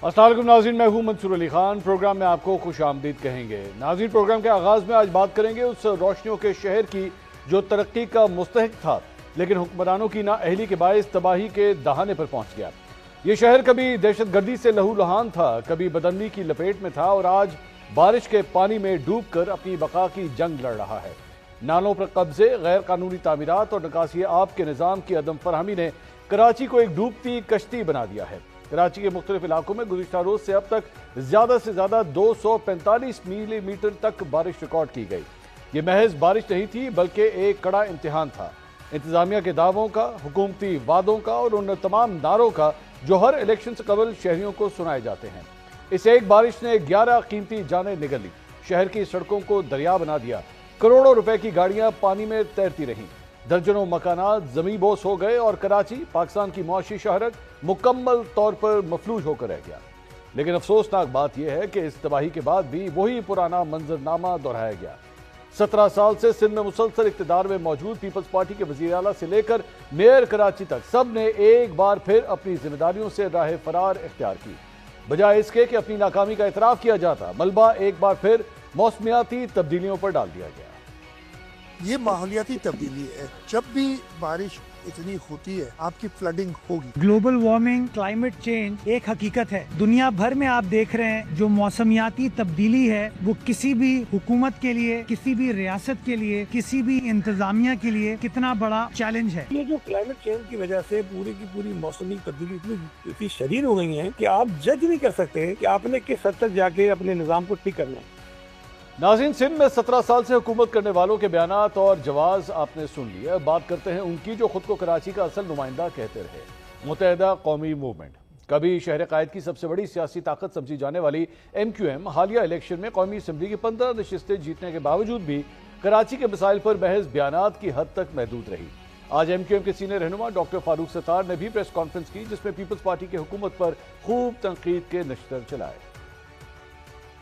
السلام علیکم ناظرین، میں ہوں منصور علی خان۔ پروگرام میں آپ کو خوش آمدید کہیں گے۔ ناظرین، پروگرام کے آغاز میں آج بات کریں گے اس روشنیوں کے شہر کی جو ترقی کا مستحق تھا لیکن حکمرانوں کی نااہلی کے باعث تباہی کے دہانے پر پہنچ گیا۔ یہ شہر کبھی دہشت گردی سے لہو لہان تھا، کبھی بدامنی کی لپیٹ میں تھا اور آج بارش کے پانی میں ڈوب کر اپنی بقا کی جنگ لڑ رہا ہے۔ نالوں پر قبضے، غیر قانونی تعمیرات اور نکاسی آب کے نظام کی عدم فراہمی نے کراچی کو ایک ڈوبتی کشتی بنا دیا ہے۔ کراچی کے مختلف علاقوں میں گزشتہ روز سے اب تک زیادہ سے زیادہ 245 ملی میٹر تک بارش ریکارڈ کی گئی۔ یہ محض بارش نہیں تھی بلکہ ایک کڑا امتحان تھا، انتظامیہ کے دعووں کا، حکومتی وعدوں کا اور ان تمام نعروں کا جو ہر الیکشن سے قبل شہریوں کو سنائے جاتے ہیں۔ اس ایک بارش نے 11 قیمتی جانیں نگل لی، شہر کی سڑکوں کو دریا بنا دیا، کروڑوں روپے کی گاڑیاں پانی میں تیرتی رہیں، درجنوں مکانات زمیں بوس ہو گئے اور کراچی پاکستان کی معاشی شہرت مکمل طور پر مفلوج ہو کر رہ گیا۔ لیکن افسوسناک بات یہ ہے کہ اس تباہی کے بعد بھی وہی پرانا منظرنامہ دہرایا گیا۔ 17 سال سے سندھ میں مسلسل اقتدار میں موجود پیپلز پارٹی کے وزیر اعلیٰ سے لے کر میئر کراچی تک سب نے ایک بار پھر اپنی ذمہ داریوں سے راہ فرار اختیار کی۔ بجائے اس کے کہ اپنی ناکامی کا اعتراف کیا جاتا، ملبہ ایک بار پھر موسمیاتی تبدیلیوں پر ڈال دیا گیا۔ یہ ماحولیاتی تبدیلی ہے، جب بھی بارش اتنی ہوتی ہے آپ کی فلڈنگ ہوگی۔ گلوبل وارمنگ، کلائمیٹ چینج ایک حقیقت ہے۔ دنیا بھر میں آپ دیکھ رہے ہیں جو موسمیاتی تبدیلی ہے وہ کسی بھی حکومت کے لیے، کسی بھی ریاست کے لیے، کسی بھی انتظامیہ کے لیے کتنا بڑا چیلنج ہے۔ یہ جو کلائمیٹ چینج کی وجہ سے پوری کی پوری موسمی تبدیلی اتنی شدید ہو گئی ہیں کہ آپ جج نہیں کر سکتے کہ آپ نے کس حد تک جا کے اپنے نظام کو ٹھیک کرنا ہے۔ ناظرین، سندھ میں 17 سال سے حکومت کرنے والوں کے بیانات اور جواز آپ نے سن لیے۔ بات کرتے ہیں ان کی جو خود کو کراچی کا اصل نمائندہ کہتے رہے، متحدہ قومی موومنٹ۔ کبھی شہر قائد کی سب سے بڑی سیاسی طاقت سمجھی جانے والی ایم کیو ایم حالیہ الیکشن میں قومی اسمبلی کی 15 نشستیں جیتنے کے باوجود بھی کراچی کے مسائل پر محض بیانات کی حد تک محدود رہی۔ آج ایم کیو ایم کے سینئر رہنما ڈاکٹر فاروق ستار نے بھی پریس کانفرنس کی جس میں پیپلز پارٹی کی حکومت پر خوب تنقید کے نشتر چلائے۔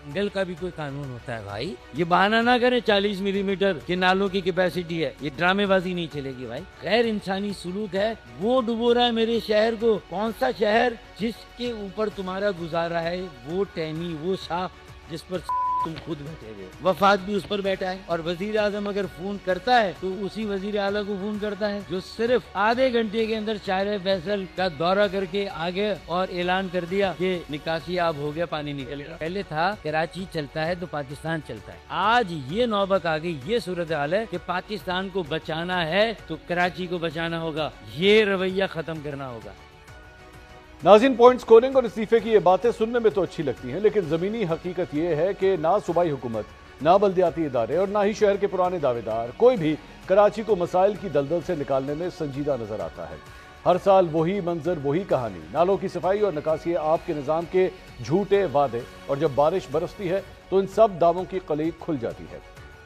جنگل کا بھی کوئی قانون ہوتا ہے بھائی، یہ بہانہ نہ کریں 40 ملی میٹر کے نالوں کی کیپیسٹی ہے، یہ ڈرامے بازی نہیں چلے گی بھائی۔ غیر انسانی سلوک ہے، وہ ڈبو رہا ہے میرے شہر کو۔ کون سا شہر جس کے اوپر تمہارا گزارا ہے، وہ ٹہنی، وہ شاخ جس پر تم خود بیٹھے ہوئے، وفاد بھی اس پر بیٹھا ہے۔ اور وزیر اعظم اگر فون کرتا ہے تو اسی وزیر اعلیٰ کو فون کرتا ہے جو صرف آدھے گھنٹے کے اندر شاہراہ فیصل کا دورہ کر کے آگے اور اعلان کر دیا کہ نکاسی آب ہو گیا، پانی نکل گیا۔ پہلے تھا کراچی چلتا ہے تو پاکستان چلتا ہے، آج یہ نوبت آ گئی، یہ صورتحال ہے کہ پاکستان کو بچانا ہے تو کراچی کو بچانا ہوگا، یہ رویہ ختم کرنا ہوگا۔ ناظرین، پوائنٹ سکورنگ اور استعفے کی یہ باتیں سننے میں تو اچھی لگتی ہیں لیکن زمینی حقیقت یہ ہے کہ نہ صوبائی حکومت، نہ بلدیاتی ادارے اور نہ ہی شہر کے پرانے دعوے دار کوئی بھی کراچی کو مسائل کی دلدل سے نکالنے میں سنجیدہ نظر آتا ہے۔ ہر سال وہی منظر، وہی کہانی، نالوں کی صفائی اور نکاسی آب کے نظام کے جھوٹے وعدے، اور جب بارش برستی ہے تو ان سب دعووں کی قلیق کھل جاتی ہے۔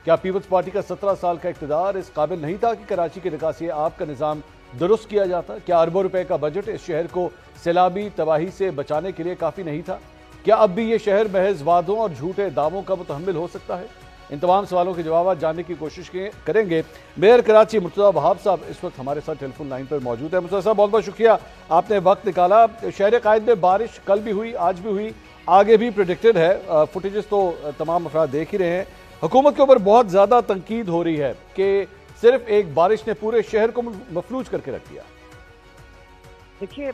کیا پیپلز پارٹی کا 17 سال کا اقتدار اس قابل نہیں تھا کہ کراچی کے نکاسی آب کا نظام درست کیا جاتا؟ کیا اربوں روپے کا بجٹ اس شہر کو سیلابی تباہی سے بچانے کے لیے کافی نہیں تھا؟ کیا اب بھی یہ شہر محض وعدوں اور جھوٹے دعووں کا متحمل ہو سکتا ہے؟ ان تمام سوالوں کے جوابات جاننے کی کوشش کریں گے۔ میئر کراچی مرتضیٰ وہاب صاحب اس وقت ہمارے ساتھ ٹیلی فون لائن پر موجود ہے۔ مرتضیٰ صاحب، بہت بہت شکریہ، آپ نے وقت نکالا۔ شہر قائد میں بارش کل بھی ہوئی، آج بھی ہوئی، آگے بھی پریڈکٹڈ ہے، فوٹیجز تو تمام افراد دیکھ ہی رہے ہیں۔ حکومت کے اوپر بہت زیادہ تنقید ہو رہی ہے کہ صرف ایک بارش نے پورے شہر کو مفلوج کر کے رکھ دیا۔ دیکھیے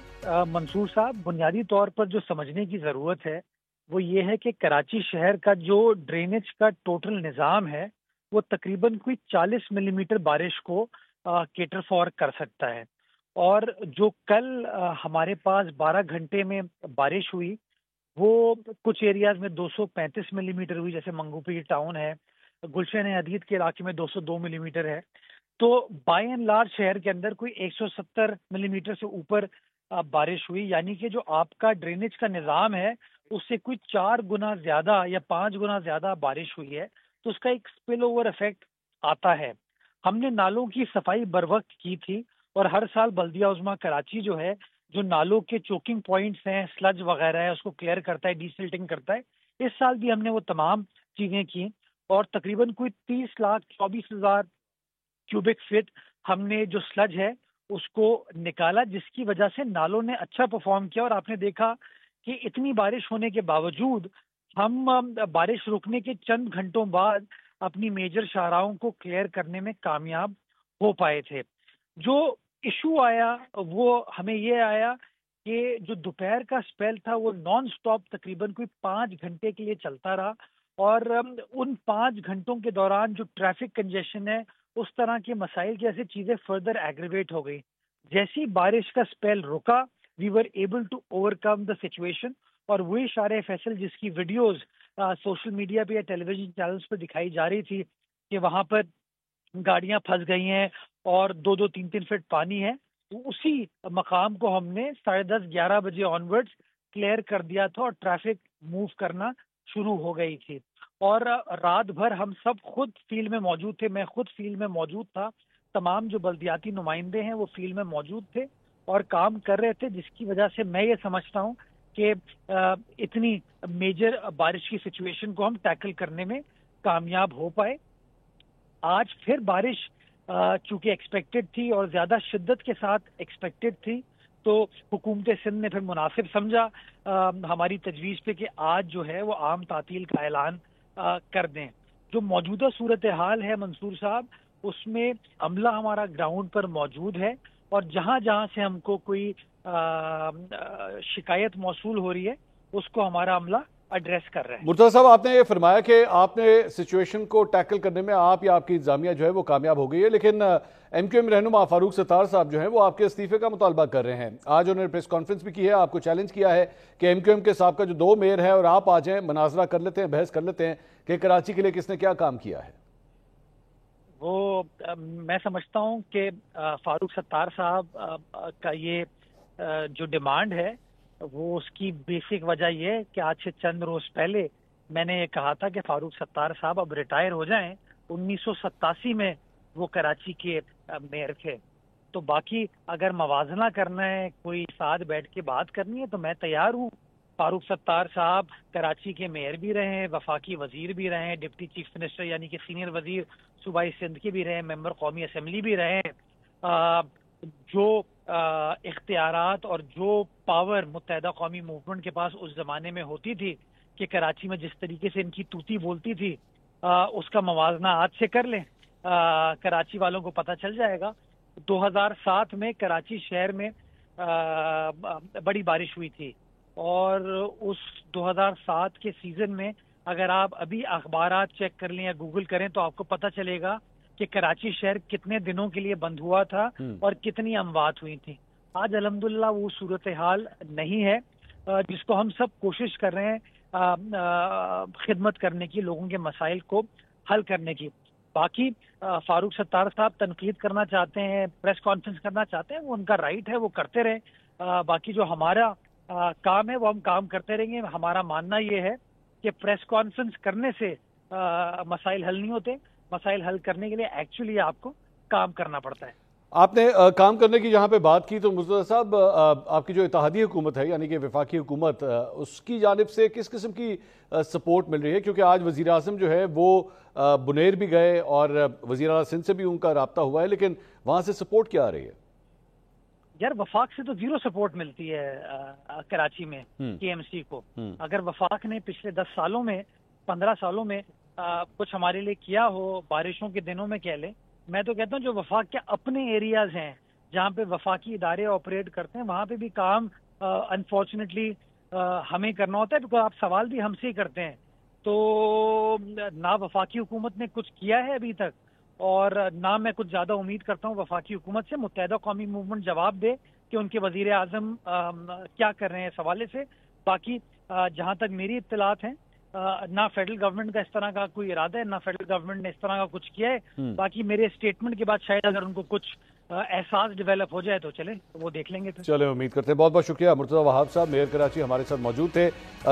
منصور صاحب، بنیادی طور پر جو سمجھنے کی ضرورت ہے وہ یہ ہے کہ کراچی شہر کا جو ڈرینیج کا ٹوٹل نظام ہے وہ تقریباً کوئی 40 ملی میٹر بارش کو کیٹر فار کر سکتا ہے، اور جو کل ہمارے پاس 12 گھنٹے میں بارش ہوئی وہ کچھ ایریاز میں 235 ملی میٹر ہوئی، جیسے منگو پیر ٹاؤن ہے، گلشن حدید کے علاقے میں 202 ملی میٹر ہے۔ تو بائی اینڈ لارج شہر کے اندر کوئی 170 ملی میٹر سے اوپر بارش ہوئی، یعنی کہ جو آپ کا ڈرینیج کا نظام ہے اس سے کوئی 4 گنا زیادہ یا 5 گنا زیادہ بارش ہوئی ہے، تو اس کا ایک اسپل اوور ایفیکٹ آتا ہے۔ ہم نے نالوں کی صفائی بر وقت کی تھی، اور ہر سال بلدیہ عظمیٰ کراچی جو ہے جو نالوں کے چوکنگ پوائنٹس ہیں، سلج وغیرہ ہے، اس کو کلیئر کرتا ہے، ڈی سلٹنگ کرتا ہے۔ اس سال بھی ہم نے وہ تمام چیزیں کی، اور تقریباً کوئی 30,24,000 کیوبک فٹ ہم نے جو سلج ہے اس کو نکالا، جس کی وجہ سے نالوں نے اچھا پرفارم کیا۔ اور آپ نے دیکھا کہ اتنی بارش ہونے کے باوجود ہم بارش رکنے کے چند گھنٹوں بعد اپنی میجر شاہراہوں کو کلیئر کرنے میں کامیاب ہو پائے تھے۔ جو ایشو آیا وہ ہمیں یہ آیا کہ جو دوپہر کا سپیل تھا وہ نان سٹاپ تقریباً کوئی 5 گھنٹے کے لیے چلتا رہا، اور ان 5 گھنٹوں کے دوران جو ٹریفک کنجیشن ہے اس طرح کے مسائل جیسے چیزیں فردر ایگریویٹ ہو گئی۔ جیسی بارش کا سپیل رکا we were able to overcome the situation, اور وہی شارع فیصل جس کی ویڈیوز سوشل میڈیا پہ یا ٹیلی ویژن چینلز پہ دکھائی جا رہی تھی کہ وہاں پر گاڑیاں پھنس گئی ہیں اور 2-2, 3-3 فٹ پانی ہے، اسی مقام کو ہم نے 10:30-11 بجے آنورڈز کلیئر کر دیا تھا اور ٹریفک موو کرنا شروع ہو گئی تھی۔ اور رات بھر ہم سب خود فیلڈ میں موجود تھے، میں خود فیلڈ میں موجود تھا، تمام جو بلدیاتی نمائندے ہیں وہ فیلڈ میں موجود تھے اور کام کر رہے تھے، جس کی وجہ سے میں یہ سمجھتا ہوں کہ اتنی میجر بارش کی سچویشن کو ہم ٹیکل کرنے میں کامیاب ہو پائے۔ آج پھر بارش چونکہ ایکسپیکٹڈ تھی اور زیادہ شدت کے ساتھ ایکسپیکٹڈ تھی، تو حکومت سندھ نے پھر مناسب سمجھا ہماری تجویز پہ کہ آج جو ہے وہ عام تعطیل کا اعلان کر دیں۔ جو موجودہ صورتحال ہے منصور صاحب، اس میں عملہ ہمارا گراؤنڈ پر موجود ہے، اور جہاں جہاں سے ہم کو کوئی شکایت موصول ہو رہی ہے اس کو ہمارا عملہ ایڈریس کر رہے ہیں۔ مرتضی صاحب، آپ نے یہ فرمایا کہ آپ نے سچویشن کو ٹیکل کرنے میں آپ یا آپ کی انتظامیہ جو ہے وہ کامیاب ہو گئی ہے، لیکن ایم کیو ایم رہنما فاروق ستار صاحب جو ہیں وہ آپ کے استعفے کا مطالبہ کر رہے ہیں۔ آج انہوں نے پریس کانفرنس بھی کی ہے، آپ کو چیلنج کیا ہے کہ ایم کیو ایم کے سابقہ جو 2 میئر ہیں اور آپ آ جائیں، مناظرہ کر لیتے ہیں، بحث کر لیتے ہیں کہ کراچی کے لیے کس نے کیا کام کیا ہے۔ وہ میں سمجھتا ہوں کہ فاروق ستار صاحب کا یہ جو ڈیمانڈ ہے وہ اس کی بیسک وجہ یہ ہے کہ آج سے چند روز پہلے میں نے یہ کہا تھا کہ فاروق ستار صاحب اب ریٹائر ہو جائیں۔ 1987 میں وہ کراچی کے میئر تھے، تو باقی اگر موازنہ کرنا ہے، کوئی ساتھ بیٹھ کے بات کرنی ہے تو میں تیار ہوں۔ فاروق ستار صاحب کراچی کے میئر بھی رہے ہیں، وفاقی وزیر بھی رہے ہیں، ڈپٹی چیف منسٹر یعنی کہ سینئر وزیر صوبائی سندھ کے بھی رہے ہیں، ممبر قومی اسمبلی بھی رہے ہیں۔ جو اختیارات اور جو پاور متحدہ قومی موومنٹ کے پاس اس زمانے میں ہوتی تھی کہ کراچی میں جس طریقے سے ان کی توتی بولتی تھی، اس کا موازنہ آج سے کر لیں، کراچی والوں کو پتہ چل جائے گا۔ 2007 میں کراچی شہر میں بڑی بارش ہوئی تھی، اور اس 2007 کے سیزن میں اگر آپ ابھی اخبارات چیک کر لیں یا گوگل کریں تو آپ کو پتہ چلے گا کہ کراچی شہر کتنے دنوں کے لیے بند ہوا تھا اور کتنی اموات ہوئی تھیں۔ آج الحمدللہ وہ صورتحال نہیں ہے، جس کو ہم سب کوشش کر رہے ہیں خدمت کرنے کی، لوگوں کے مسائل کو حل کرنے کی۔ باقی فاروق ستار صاحب تنقید کرنا چاہتے ہیں، پریس کانفرنس کرنا چاہتے ہیں، وہ ان کا رائٹ ہے، وہ کرتے رہیں۔ باقی جو ہمارا کام ہے وہ ہم کام کرتے رہیں گے۔ ہمارا ماننا یہ ہے کہ پریس کانفرنس کرنے سے مسائل حل نہیں ہوتے، مسائل حل کرنے کے لیے ایکچولی آپ کو کام کرنا پڑتا ہے۔ آپ نے کام کرنے کی جہاں پہ بات کی تو مرتضی صاحب، آپ کی جو اتحادی حکومت ہے یعنی کہ وفاقی حکومت، اس کی جانب سے کس قسم کی سپورٹ مل رہی ہے؟ کیونکہ آج وزیر اعظم جو ہے وہ بنیر بھی گئے اور وزیر اعلیٰ سندھ سے بھی ان کا رابطہ ہوا ہے، لیکن وہاں سے سپورٹ کیا آ رہی ہے؟ یار وفاق سے تو 0 سپورٹ ملتی ہے کراچی میں کے ایم سی کو۔ اگر وفاق نے پچھلے 10 سالوں میں 15 سالوں میں کچھ ہمارے لیے کیا ہو، بارشوں کے دنوں میں کہہ لیں، میں تو کہتا ہوں جو وفاق کے اپنے ایریاز ہیں جہاں پہ وفاقی ادارے آپریٹ کرتے ہیں وہاں پہ بھی کام انفارچونیٹلی ہمیں کرنا ہوتا ہے، کیونکہ آپ سوال بھی ہم سے ہی کرتے ہیں۔ تو نہ وفاقی حکومت نے کچھ کیا ہے ابھی تک، اور نہ میں کچھ زیادہ امید کرتا ہوں وفاقی حکومت سے۔ متحدہ قومی موومنٹ جواب دے کہ ان کے وزیر اعظم کیا کر رہے ہیں اس حوالے سے۔ باقی جہاں تک میری اطلاعات ہیں نہ فیڈرل گورنمنٹ کا اس طرح کا کوئی ارادہ ہے، نہ فیڈرل گورنمنٹ نے اس طرح کا کچھ کیا ہے۔ باقی میرے اسٹیٹمنٹ کے بعد شاید اگر ان کو کچھ احساس ڈیولپ ہو جائے تو چلیں وہ دیکھ لیں گے۔ چلیں، امید کرتے ہیں۔ بہت بہت شکریہ مرتضی وہاب صاحب، میئر کراچی ہمارے ساتھ موجود تھے۔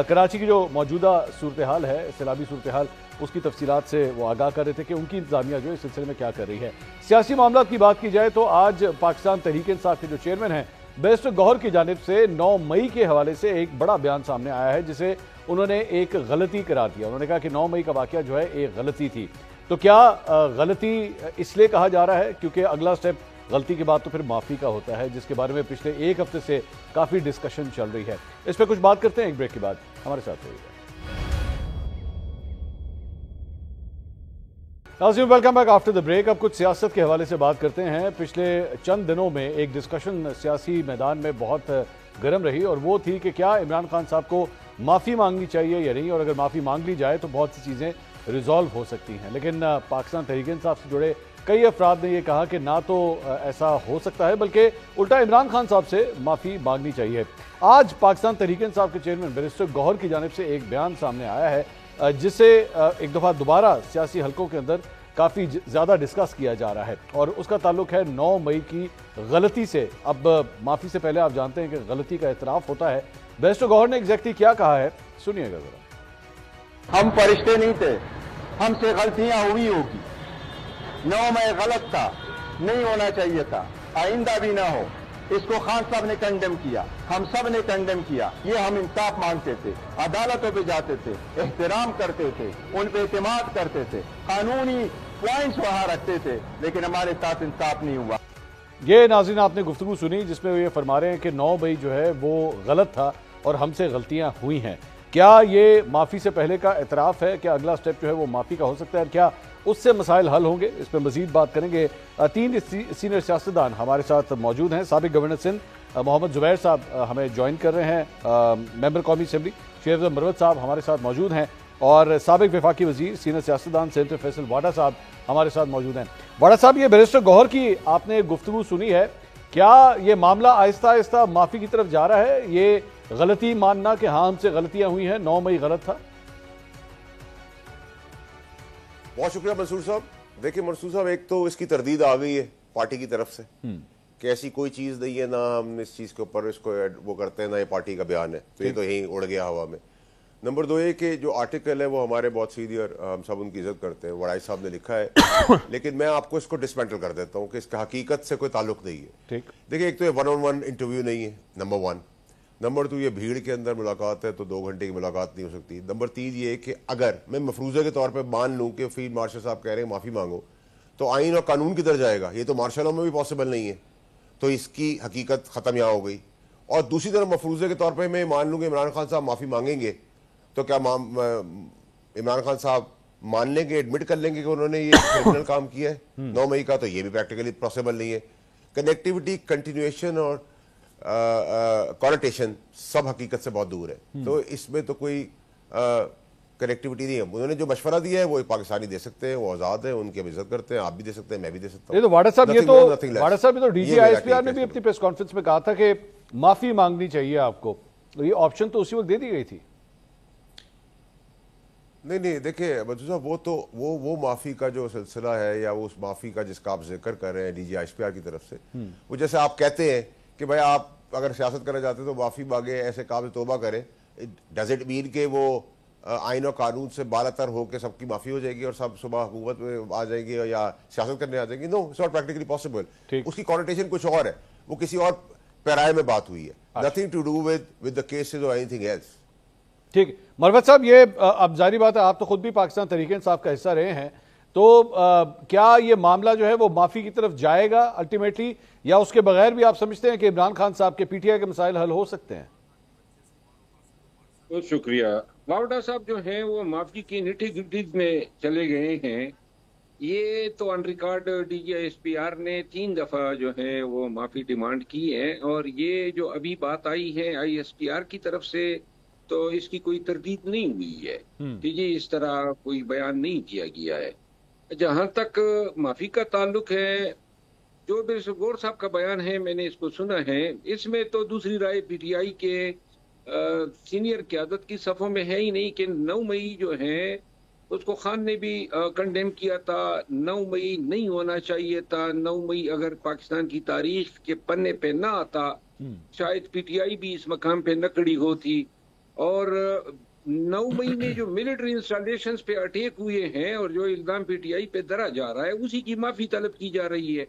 کراچی کی جو موجودہ صورتحال ہے، سیلابی صورتحال، اس کی تفصیلات سے وہ آگاہ کر رہے تھے کہ ان کی انتظامیہ جو اس سلسلے میں کیا کر رہی ہے۔ سیاسی معاملات کی بات کی جائے تو آج پاکستان تحریک انصاف کے جو چیئرمین ہیں بیرسٹر گوہر کی جانب سے 9 مئی کے حوالے سے ایک بڑا بیان سامنے آیا ہے، جسے انہوں نے ایک غلطی قرار دیا۔ انہوں نے کہا کہ 9 مئی کا واقعہ جو ہے ایک غلطی تھی۔ تو کیا غلطی اس لیے کہا جا رہا ہے کیونکہ اگلا سٹیپ غلطی کے بعد تو پھر معافی کا ہوتا ہے، جس کے بارے میں پچھلے ایک ہفتے سے کافی ڈسکشن چل رہی ہے۔ اس پہ کچھ بات کرتے ہیں ایک بریک کے بعد، ہمارے ساتھ رہیے گا۔ ناظرین welcome back after the break. اب کچھ سیاست کے حوالے سے بات کرتے ہیں۔ پچھلے چند دنوں میں ایک ڈسکشن سیاسی میدان میں بہت گرم رہی، اور وہ تھی کہ کیا عمران خان صاحب کو معافی مانگنی چاہیے یا نہیں، اور اگر معافی مانگ لی جائے تو بہت سی چیزیں ریزالو ہو سکتی ہیں۔ لیکن پاکستان تحریک انصاف سے جڑے کئی افراد نے یہ کہا کہ نہ تو ایسا ہو سکتا ہے، بلکہ الٹا عمران خان صاحب سے معافی مانگنی چاہیے۔ آج پاکستان تحریک انصاف کے چیئرمین بیرسٹر گوہر کی جانب سے ایک بیان سامنے آیا ہے، جسے ایک دفعہ دوبارہ سیاسی حلقوں کے اندر کافی زیادہ ڈسکس کیا جا رہا ہے، اور اس کا تعلق ہے 9 مئی کی غلطی سے۔ اب معافی سے پہلے آپ جانتے ہیں کہ غلطی کا اعتراف ہوتا ہے۔ بیرسٹر گوہر نے ایگزیکٹلی کیا کہا ہے، سنیے گا ذرا۔ ہم فرشتے نہیں تھے، ہم سے غلطیاں ہوئی ہوگی۔ 9 مئی غلط تھا، نہیں ہونا چاہیے تھا، آئندہ بھی نہ ہو۔ اس کو خان صاحب نے کنڈیم کیا، ہم سب نے کنڈیم کیا۔ یہ ہم انصاف مانگتے تھے، عدالتوں پہ جاتے تھے، احترام کرتے تھے، ان پہ اعتماد کرتے تھے، قانونی پوائنٹس وہاں رکھتے تھے، لیکن ہمارے ساتھ انصاف نہیں ہوا۔ یہ ناظرین آپ نے گفتگو سنی جس میں وہ یہ فرما رہے ہیں کہ 9 مئی جو ہے وہ غلط تھا اور ہم سے غلطیاں ہوئی ہیں۔ کیا یہ معافی سے پہلے کا اعتراف ہے؟ کیا اگلا سٹیپ جو ہے وہ معافی کا ہو سکتا ہے، اور کیا اس سے مسائل حل ہوں گے؟ اس پہ مزید بات کریں گے۔ 3 سینئر سیاستدان ہمارے ساتھ موجود ہیں۔ سابق گورنر سندھ محمد زبیر صاحب ہمیں جوائن کر رہے ہیں، ممبر قومی اسمبلی شیخ افضل مروت صاحب ہمارے ساتھ موجود ہیں، اور سابق وفاقی وزیر سینئر سیاستدان سینیٹر فیصل واڈا صاحب ہمارے ساتھ موجود ہیں۔ واڈا صاحب، یہ بیرسٹر گوہر کی آپ نے گفتگو سنی ہے، کیا یہ معاملہ آہستہ آہستہ معافی کی طرف جا رہا ہے؟ یہ غلطی ماننا کہ ہاں ہم سے غلطیاں ہوئی ہیں، 9 مئی غلط تھا؟ بہت شکریہ منصور صاحب۔ دیکھیں منصور صاحب، ایک تو اس کی تردید آ گئی ہے پارٹی کی طرف سے کہ ایسی کوئی چیز نہیں ہے، نہ ہم اس چیز کے اوپر اس کو وہ کرتے ہیں، نہ یہ پارٹی کا بیان ہے، تو یہ تو یہیں اڑ گیا ہوا میں۔ نمبر 2 یہ کہ جو آرٹیکل ہے وہ ہمارے بہت سینئر، ہم سب ان کی عزت کرتے ہیں، وڑائی صاحب نے لکھا ہے، لیکن میں آپ کو اس کو ڈسمینٹل کر دیتا ہوں کہ اس کا حقیقت سے کوئی تعلق نہیں ہے۔ دیکھیں، ایک تو یہ 1-on-1 انٹرویو نہیں ہے، نمبر 1۔ نمبر 2 یہ بھیڑ کے اندر ملاقات ہے، تو 2 گھنٹے کی ملاقات نہیں ہو سکتی۔ نمبر 3 یہ کہ اگر میں مفروضے کے طور پہ مان لوں کہ فیلڈ مارشل صاحب کہہ رہے ہیں معافی مانگو، تو آئین اور قانون کدھر جائے گا؟ یہ تو مارشل لاء میں بھی پاسبل نہیں ہے، تو اس کی حقیقت ختم یہاں ہو گئی۔ اور دوسری طرف مفروضے کے طور پہ میں مان لوں کہ عمران خان صاحب معافی مانگیں گے، تو کیا عمران خان صاحب مان لیں گے، ایڈمٹ کر لیں گے کہ انہوں نے یہ کرمنل کام کیا ہے 9 مئی کا؟ تو یہ بھی پریکٹیکلی پاسبل نہیں ہے۔ کنیکٹیوٹی، کنٹینیویشن اور کونوٹیشن سب حقیقت سے بہت دور ہے، تو اس میں تو کوئی کنیکٹیوٹی نہیں ہے۔ انہوں نے جو مشورہ دیا ہے وہ ایک پاکستانی دے سکتے ہیں، وہ آزاد ہے، ان کی ہم عزت کرتے ہیں، آپ بھی دے سکتے ہیں، میں بھی دے سکتا ہوں۔ یہ تو واڈا صاحب، یہ تو D G I S P R نے بھی اپنی پریس کانفرنس میں کہا تھا کہ معافی مانگنی چاہیے آپ کو، تو یہ آپشن تو اسی وقت دے دی گئی تھی۔ نہیں دیکھیں منصور صاحب، وہ تو وہ معافی کا جو سلسلہ ہے، یا وہ اس معافی کا جس کا آپ ذکر کر رہے ہیں D G I S P R کی طرف سے، وہ جیسے آپ کہتے ہیں کہ بھائی آپ اگر سیاست کرنا چاہتے ہیں تو معافی مانگے، ایسے کام سے توبہ کریں، ڈز اٹ مین کہ وہ آئین و قانون سے بالاتر ہو کے سب کی معافی ہو جائے گی اور سب صبح حکومت میں آ جائیں گے یا سیاست کرنے آ جائیں گے؟ نو، اٹس ناٹ پریکٹیکلی پاسبل۔ اس کی کونوٹیشن کچھ اور ہے، وہ کسی اور پیرائے میں بات ہوئی ہے، nothing to do with the cases اور اینی تھنگ ایلس۔ ٹھیک، مروت صاحب، یہ اب ظاہری بات ہے آپ تو خود بھی پاکستان تحریک انصاف کا حصہ رہے ہیں، تو کیا یہ معاملہ جو ہے وہ معافی کی طرف جائے گا الٹیمیٹلی، یا اس کے بغیر بھی آپ سمجھتے ہیں کہ عمران خان صاحب کے پی ٹی آئی کے مسائل حل ہو سکتے ہیں؟ بہت شکریہ۔ واوڈا صاحب جو ہیں وہ معافی کی نٹی گٹی میں چلے گئے ہیں۔ یہ تو on record D G S P R نے 3 دفعہ جو ہے وہ معافی ڈیمانڈ کی ہے، اور یہ جو ابھی بات آئی ہے آئی ایس پی آر کی طرف سے تو اس کی کوئی تردید نہیں ہوئی ہے کہ جی اس طرح کوئی بیان نہیں کیا گیا ہے۔ جہاں تک معافی کا تعلق ہے، جو بیرسٹر گوہر صاحب کا بیان ہے میں نے اس کو سنا ہے، اس میں تو دوسری رائے پی ٹی آئی کے سینئر قیادت کی صفوں میں ہے ہی نہیں کہ 9 مئی جو ہے اس کو خان نے بھی کنڈیم کیا تھا، 9 مئی نہیں ہونا چاہیے تھا، 9 مئی اگر پاکستان کی تاریخ کے پنے پہ نہ آتا شاید پی ٹی آئی بھی اس مقام پہ نہ کھڑی ہوتی۔ اور 9 مئی میں جو ملٹری انسٹالیشنز پہ اٹیک ہوئے ہیں اور جو الزام پی ٹی آئی پہ درا جا رہا ہے، اسی کی معافی طلب کی جا رہی ہے۔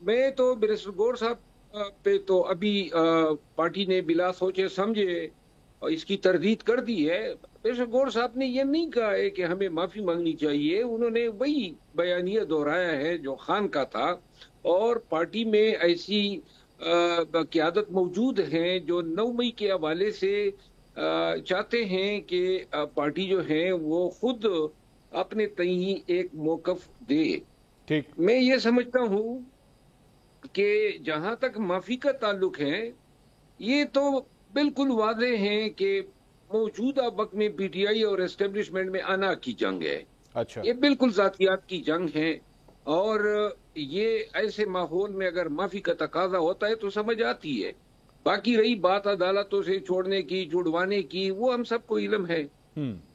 میں تو بیرسٹر گوہر صاحب پہ تو ابھی پارٹی نے بلا سوچے سمجھے اس کی تردید کر دی ہے۔ بیرسٹر گوہر صاحب نے یہ نہیں کہا ہے کہ ہمیں معافی مانگنی چاہیے، انہوں نے وہی بیانیہ دہرایا ہے جو خان کا تھا، اور پارٹی میں ایسی قیادت موجود ہیں جو 9 مئی کے حوالے سے چاہتے ہیں کہ پارٹی جو ہے وہ خود اپنے تئیں ایک موقف دے. ٹھیک. میں یہ سمجھتا ہوں کہ جہاں تک معافی کا تعلق ہے یہ تو بالکل واضح ہے کہ موجودہ وقت میں پی ٹی آئی اور اسٹیبلشمنٹ میں انا کی جنگ ہے. اچھا. یہ بالکل ذاتیات کی جنگ ہے اور یہ ایسے ماحول میں اگر معافی کا تقاضا ہوتا ہے تو سمجھ آتی ہے. باقی رہی بات عدالتوں سے چھوڑنے کی چھڑوانے کی وہ ہم سب کو علم ہے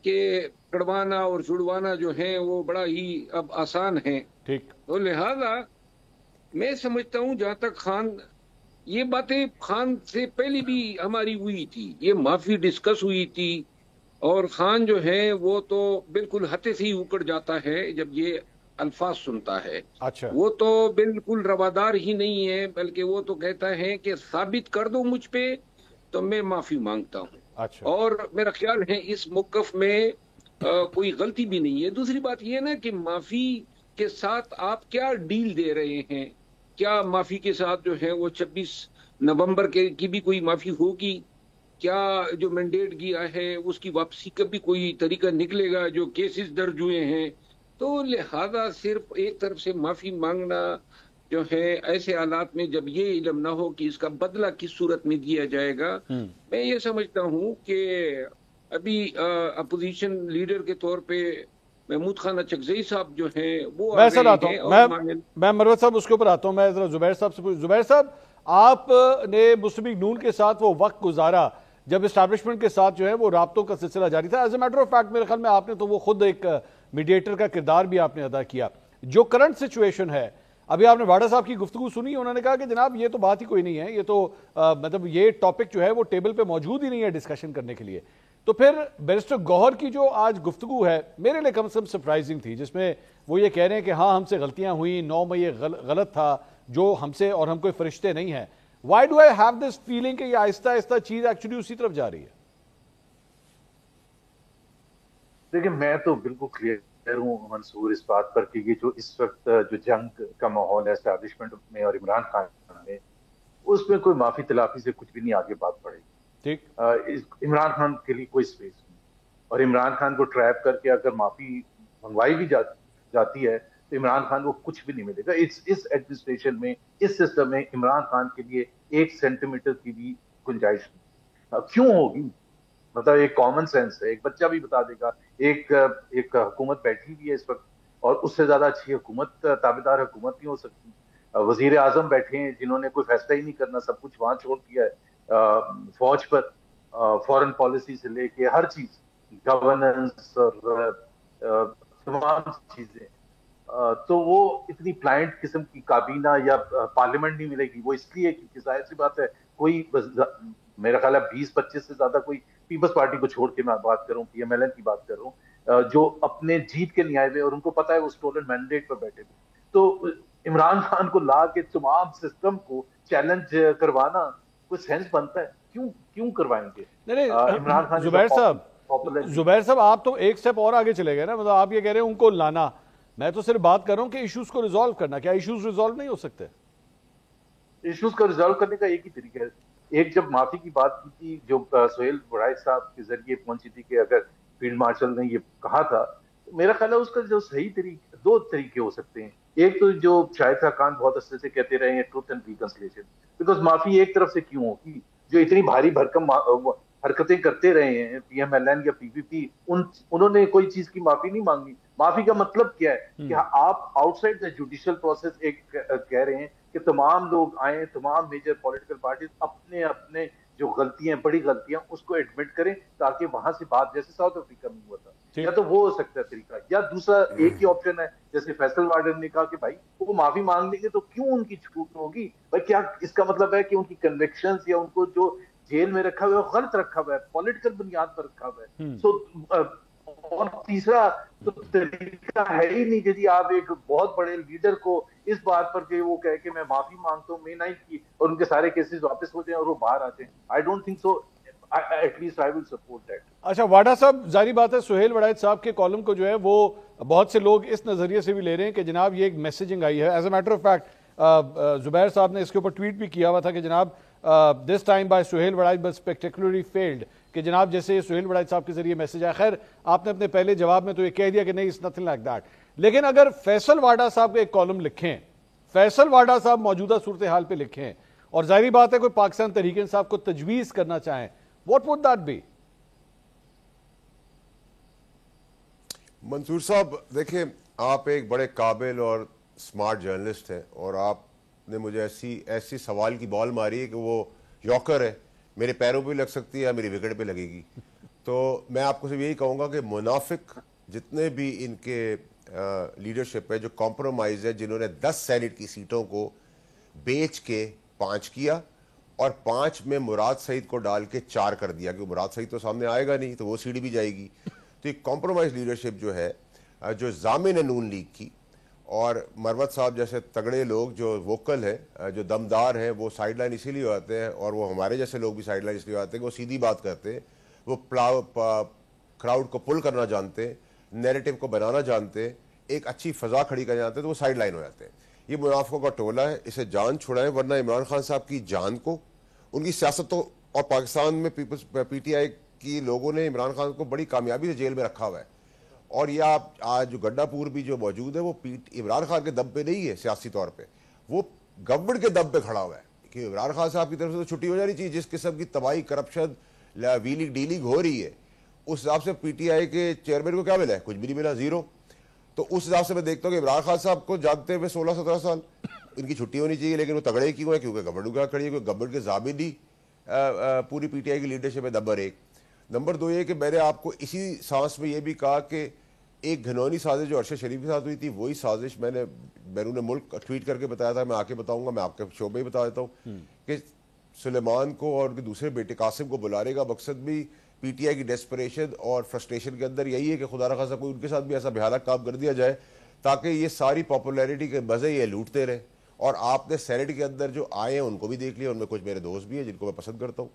کہ چھڑوانا اور چھڑوانا جو ہے وہ بڑا ہی اب آسان ہے. ٹھیک. تو لہذا میں سمجھتا ہوں جہاں تک خان یہ باتیں خان سے پہلے بھی ہماری ہوئی تھی, یہ معافی ڈسکس ہوئی تھی اور خان جو ہے وہ تو بالکل ہتے سے ہی اکڑ جاتا ہے جب یہ الفاظ سنتا ہے. اچھا. وہ تو بالکل روادار ہی نہیں ہے بلکہ وہ تو کہتا ہے کہ ثابت کر دو مجھ پہ تو میں معافی مانگتا ہوں. اچھا. اور میرا خیال ہے اس موقف میں کوئی غلطی بھی نہیں ہے. دوسری بات یہ نا کہ معافی کے ساتھ آپ کیا ڈیل دے رہے ہیں, کیا معافی کے ساتھ جو ہے وہ 26 نومبر کی بھی کوئی معافی ہوگی, کیا جو مینڈیٹ کیا ہے اس کی واپسی کا بھی کوئی طریقہ نکلے گا, جو کیسز درج ہوئے ہیں. تو لہذا صرف ایک طرف سے معافی مانگنا جو ہے ایسے حالات میں جب یہ علم نہ ہو کہ اس کا بدلہ کس صورت میں دیا جائے گا, میں یہ سمجھتا ہوں کہ ابھی اپوزیشن لیڈر کے طور پہ محمود خان اچکزئی صاحب جو ہیں وہ میں سر آتا ہوں, میں مروت صاحب اس کے اوپر آتا ہوں. میں ذرا زبیر صاحب سے پوچھ, زبیر صاحب آپ نے مسلم لیگ نون کے ساتھ وہ وقت گزارا جب اسٹیبلشمنٹ کے ساتھ جو ہے وہ رابطوں کا سلسلہ جاری تھا. As a matter of fact میرے خیال میں آپ نے تو وہ خود ایک میڈیٹر کا کردار بھی آپ نے ادا کیا. جو کرنٹ سچویشن ہے, ابھی آپ نے واڈا صاحب کی گفتگو سنی, انہوں نے کہا کہ جناب یہ تو بات ہی کوئی نہیں ہے, یہ تو مطلب یہ ٹاپک جو ہے وہ ٹیبل پہ موجود ہی نہیں ہے ڈسکشن کرنے کے لیے. تو پھر بیرسٹر گوہر کی جو آج گفتگو ہے میرے لیے کم سے کم سرپرائزنگ تھی, جس میں وہ یہ کہہ رہے ہیں کہ ہاں ہم سے غلطیاں ہوئیں, 9 مئی یہ غلط تھا, جو ہم سے, اور ہم کوئی فرشتے نہیں ہیں. Why do I have this feeling کہ یہ آہستہ آہستہ چیز ایکچولی اسی طرف جا رہی ہے؟ دیکھیں میں تو بالکل کلیئر ہوں منصور اس بات پر کہ یہ جو اس وقت جو جنگ کا ماحول ہے اسٹیبلشمنٹ میں اور عمران خان میں, اس میں کوئی معافی تلافی سے کچھ بھی نہیں آگے بات پڑے گی. ٹھیک, عمران خان کے لیے کوئی سپیس نہیں, اور عمران خان کو ٹریپ کر کے اگر معافی منگوائی بھی جاتی ہے تو عمران خان کو کچھ بھی نہیں ملے گا. اس ایڈمنسٹریشن میں, اس سسٹم میں عمران خان کے لیے 1 سینٹی میٹر کی بھی گنجائش نہیں. کیوں ہوگی؟ مطلب ایک کامن سینس ہے, ایک بچہ بھی بتا دے گا. ایک حکومت بیٹھی ہوئی ہے اس وقت, اور اس سے زیادہ اچھی حکومت, تابعدار حکومت نہیں ہو سکتی. وزیر اعظم بیٹھے ہیں جنہوں نے کوئی فیصلہ ہی نہیں کرنا, سب کچھ وہاں چھوڑ دیا ہے. فوج پر, فورن پالیسی سے لے کے ہر چیز, گورننس اور تمام چیزیں. تو وہ اتنی پلانٹ قسم کی کابینہ یا پارلیمنٹ نہیں ملے گی. وہ اس لیے کیونکہ ظاہر سی بات ہے کوئی میرا خیال ہے 20-25 سے زیادہ کوئی پیپلز پارٹی کو چھوڑ کے میں بات کروں, پی ایم ایل این کی بات کر رہا ہوں, جو اپنے جیت کے نہیں آئے ہوئے اور ان کو پتا ہے وہ اسٹولن مینڈیٹ پر بیٹھے ہوئے. تو عمران خان کو لا کے تمام سسٹم کو چیلنج کروانا کوئی سینس بنتا ہے؟ کیوں کروائیں گے؟ عمران خان. زبیر صاحب آپ تو ایک سٹیپ اور آگے چلے گئے نا, مطلب آپ یہ کہہ رہے ہیں ان کو لانا, میں تو صرف بات کر رہا ہوں کہ ایشوز کو ریزالو کرنا. کیا ایشوز ریزالو نہیں ہو سکتے؟ ایشوز کو ریزالو کرنے کا ایک ہی طریقہ ہے. ایک جب معافی کی بات کی تھی جو سہیل وڑائچ صاحب کے ذریعے پہنچی تھی کہ اگر فیلڈ مارشل نے یہ کہا تھا, میرا خیال ہے اس کا جو صحیح طریقہ, 2 طریقے ہو سکتے ہیں. ایک تو جو شاہد خاقان بہت عرصے سے کہتے رہے ہیں ٹروتھ اینڈ ریکنسلیشن, بیکاز معافی ایک طرف سے کیوں ہوگی؟ جو اتنی بھاری بھرکم حرکتیں کرتے رہے ہیں پی ایم ایل این یا پی پی پی, انہوں نے کوئی چیز کی معافی نہیں مانگی. معافی کا مطلب کیا ہے کہ آپ out side the judicial process ایک کہہ رہے ہیں کہ تمام لوگ آئیں, تمام میجر پولیٹیکل پارٹیز اپنے اپنے جو غلطیاں, بڑی غلطیاں, اس کو ایڈمٹ کریں تاکہ وہاں سے بات, جیسے ساؤتھ افریقہ میں ہوا تھا. یا تو وہ ہو سکتا ہے طریقہ, یا دوسرا ایک ہی آپشن ہے جیسے فیصل وارڈن نے کہا کہ بھائی وہ معافی مانگ لیں گے تو کیوں ان کی چھوٹ ہوگی بھائی؟ کیا اس کا مطلب ہے کہ ان کی کنوکشنز یا ان کو جو جیل میں رکھا ہوا ہے غلط رکھا ہوا ہے, پولیٹیکل بنیاد پر رکھا ہوا ہے؟ سو اور تیسرا تو طریقہ ہے ہی نہیں کہ جی آپ ایک بہت بڑے لیڈر کو اس بات پر کہ وہ کہے کہ میں معافی مانگتا ہوں, میں نہیں کی, اور ان کے سارے کیسز واپس ہو جائیں اور وہ باہر آتے ہیں. I don't think so. At least I will support that. اچھا واڈا صاحب, ظاہری بات ہے سہیل وڑائچ صاحب کے کالم کو جو ہے وہ بہت سے لوگ اس نظریے سے بھی لے رہے ہیں کہ جناب یہ ایک میسیجنگ آئی ہے. As a matter of fact Zubair sahab نے اس کے اوپر ٹویٹ بھی کیا ہوا تھا کہ جناب this time by Sohail Waraich but spectacularly failed, کہ جناب جیسے سہیل وڑائی صاحب کے ذریعے میسج آیا. خیر آپ نے اپنے پہلے جواب میں تو یہ کہہ دیا کہ نہیں اٹس نتھنگ لائک دیٹ، لیکن اگر فیصل واڈا صاحب کا ایک کالم لکھیں، فیصل واڈا صاحب موجودہ صورتحال پہ لکھیں اور ظاہری بات ہے کوئی پاکستان تحریک انصاف کو تجویز کرنا چاہیں، what would that be؟ منصور صاحب دیکھیں، آپ ایک بڑے قابل اور سمارٹ جرنلسٹ ہیں اور آپ نے مجھے ایسی سوال کی بال ماری ہے کہ وہ یوکر ہے، میرے پیروں پہ لگ سکتی ہے، میری وکٹ پہ لگے گی. تو میں آپ کو صرف یہی کہوں گا کہ منافق جتنے بھی ان کے لیڈرشپ ہے جو کمپرومائز ہے، جنہوں نے 10 سینٹ کی سیٹوں کو بیچ کے 5 کیا اور 5 میں مراد سعید کو ڈال کے 4 کر دیا، کہ مراد سعید تو سامنے آئے گا نہیں تو وہ سیٹ بھی جائے گی. تو یہ کمپرومائز لیڈرشپ جو ہے جو ضامن ہے نون لیگ کی، اور مروت صاحب جیسے تگڑے لوگ جو ووکل ہیں، جو دمدار ہیں، وہ سائیڈ لائن اسی لیے ہوتے ہیں، اور وہ ہمارے جیسے لوگ بھی سائیڈ لائن اس لیے ہوتے ہیں کہ وہ سیدھی بات کرتے ہیں، وہ کراؤڈ کو پل کرنا جانتے ہیں، نیریٹو کو بنانا جانتے ہیں، ایک اچھی فضا کھڑی کرنا جانتے ہیں، تو وہ سائیڈ لائن ہو جاتے ہیں. یہ منافقوں کا ٹولہ ہے، اسے جان چھڑائیں، ورنہ عمران خان صاحب کی جان کو، ان کی سیاستوں، اور پاکستان میں پی ٹی آئی کی لوگوں نے عمران خان کو بڑی کامیابی سے جیل میں رکھا ہوا ہے. اور یہ آپ آج جو گڈھا پور بھی جو موجود ہے وہ عمران خان کے دم پہ نہیں ہے سیاسی طور پہ، وہ گورنمنٹ کے دم پہ کھڑا ہوا ہے، کہ عمران خان صاحب کی طرف سے تو چھٹی ہو جانی چاہیے. جس قسم کی تباہی، کرپشن، ویلنگ ڈیلنگ ہو رہی ہے، اس حساب سے پی ٹی آئی کے چیئرمین کو کیا ملا ہے؟ کچھ بھی نہیں ملا، زیرو. تو اس حساب سے میں دیکھتا ہوں کہ عمران خان صاحب کو جانتے ہوئے 16-17 سال ان کی چھٹی ہونی چاہیے، لیکن وہ تگڑے کیوں ہیں؟ کیونکہ گورنمنٹ کا کھڑی ہے، کیونکہ گورنمنٹ کے ضابط ہی پوری پی ٹی آئی کی لیڈرشپ ہے. نمبر 1. نمبر 2 یہ کہ میں نے آپ کو اسی سانس میں یہ بھی کہا کہ ایک گھنونی سازش جو ارشد شریف کے ساتھ ہوئی تھی، وہی سازش میں نے بیرون ملک ٹویٹ کر کے بتایا تھا. میں آ کے بتاؤں گا، میں آپ کے شو میں ہی بتا دیتا ہوں کہ سلیمان کو اور دوسرے بیٹے قاسم کو بلانے کا مقصد بھی پی ٹی آئی کی ڈیسپریشن اور فرسٹریشن کے اندر یہی ہے کہ خدا نخواستہ کوئی ان کے ساتھ بھی ایسا بھیانک کام کر دیا جائے تاکہ یہ ساری پاپولیرٹی کے مزے یہ لوٹتے رہے. اور آپ نے سینٹ کے اندر جو آئے ہیں ان کو بھی دیکھ لیا، ان میں کچھ میرے دوست بھی ہیں جن کو میں پسند کرتا ہوں،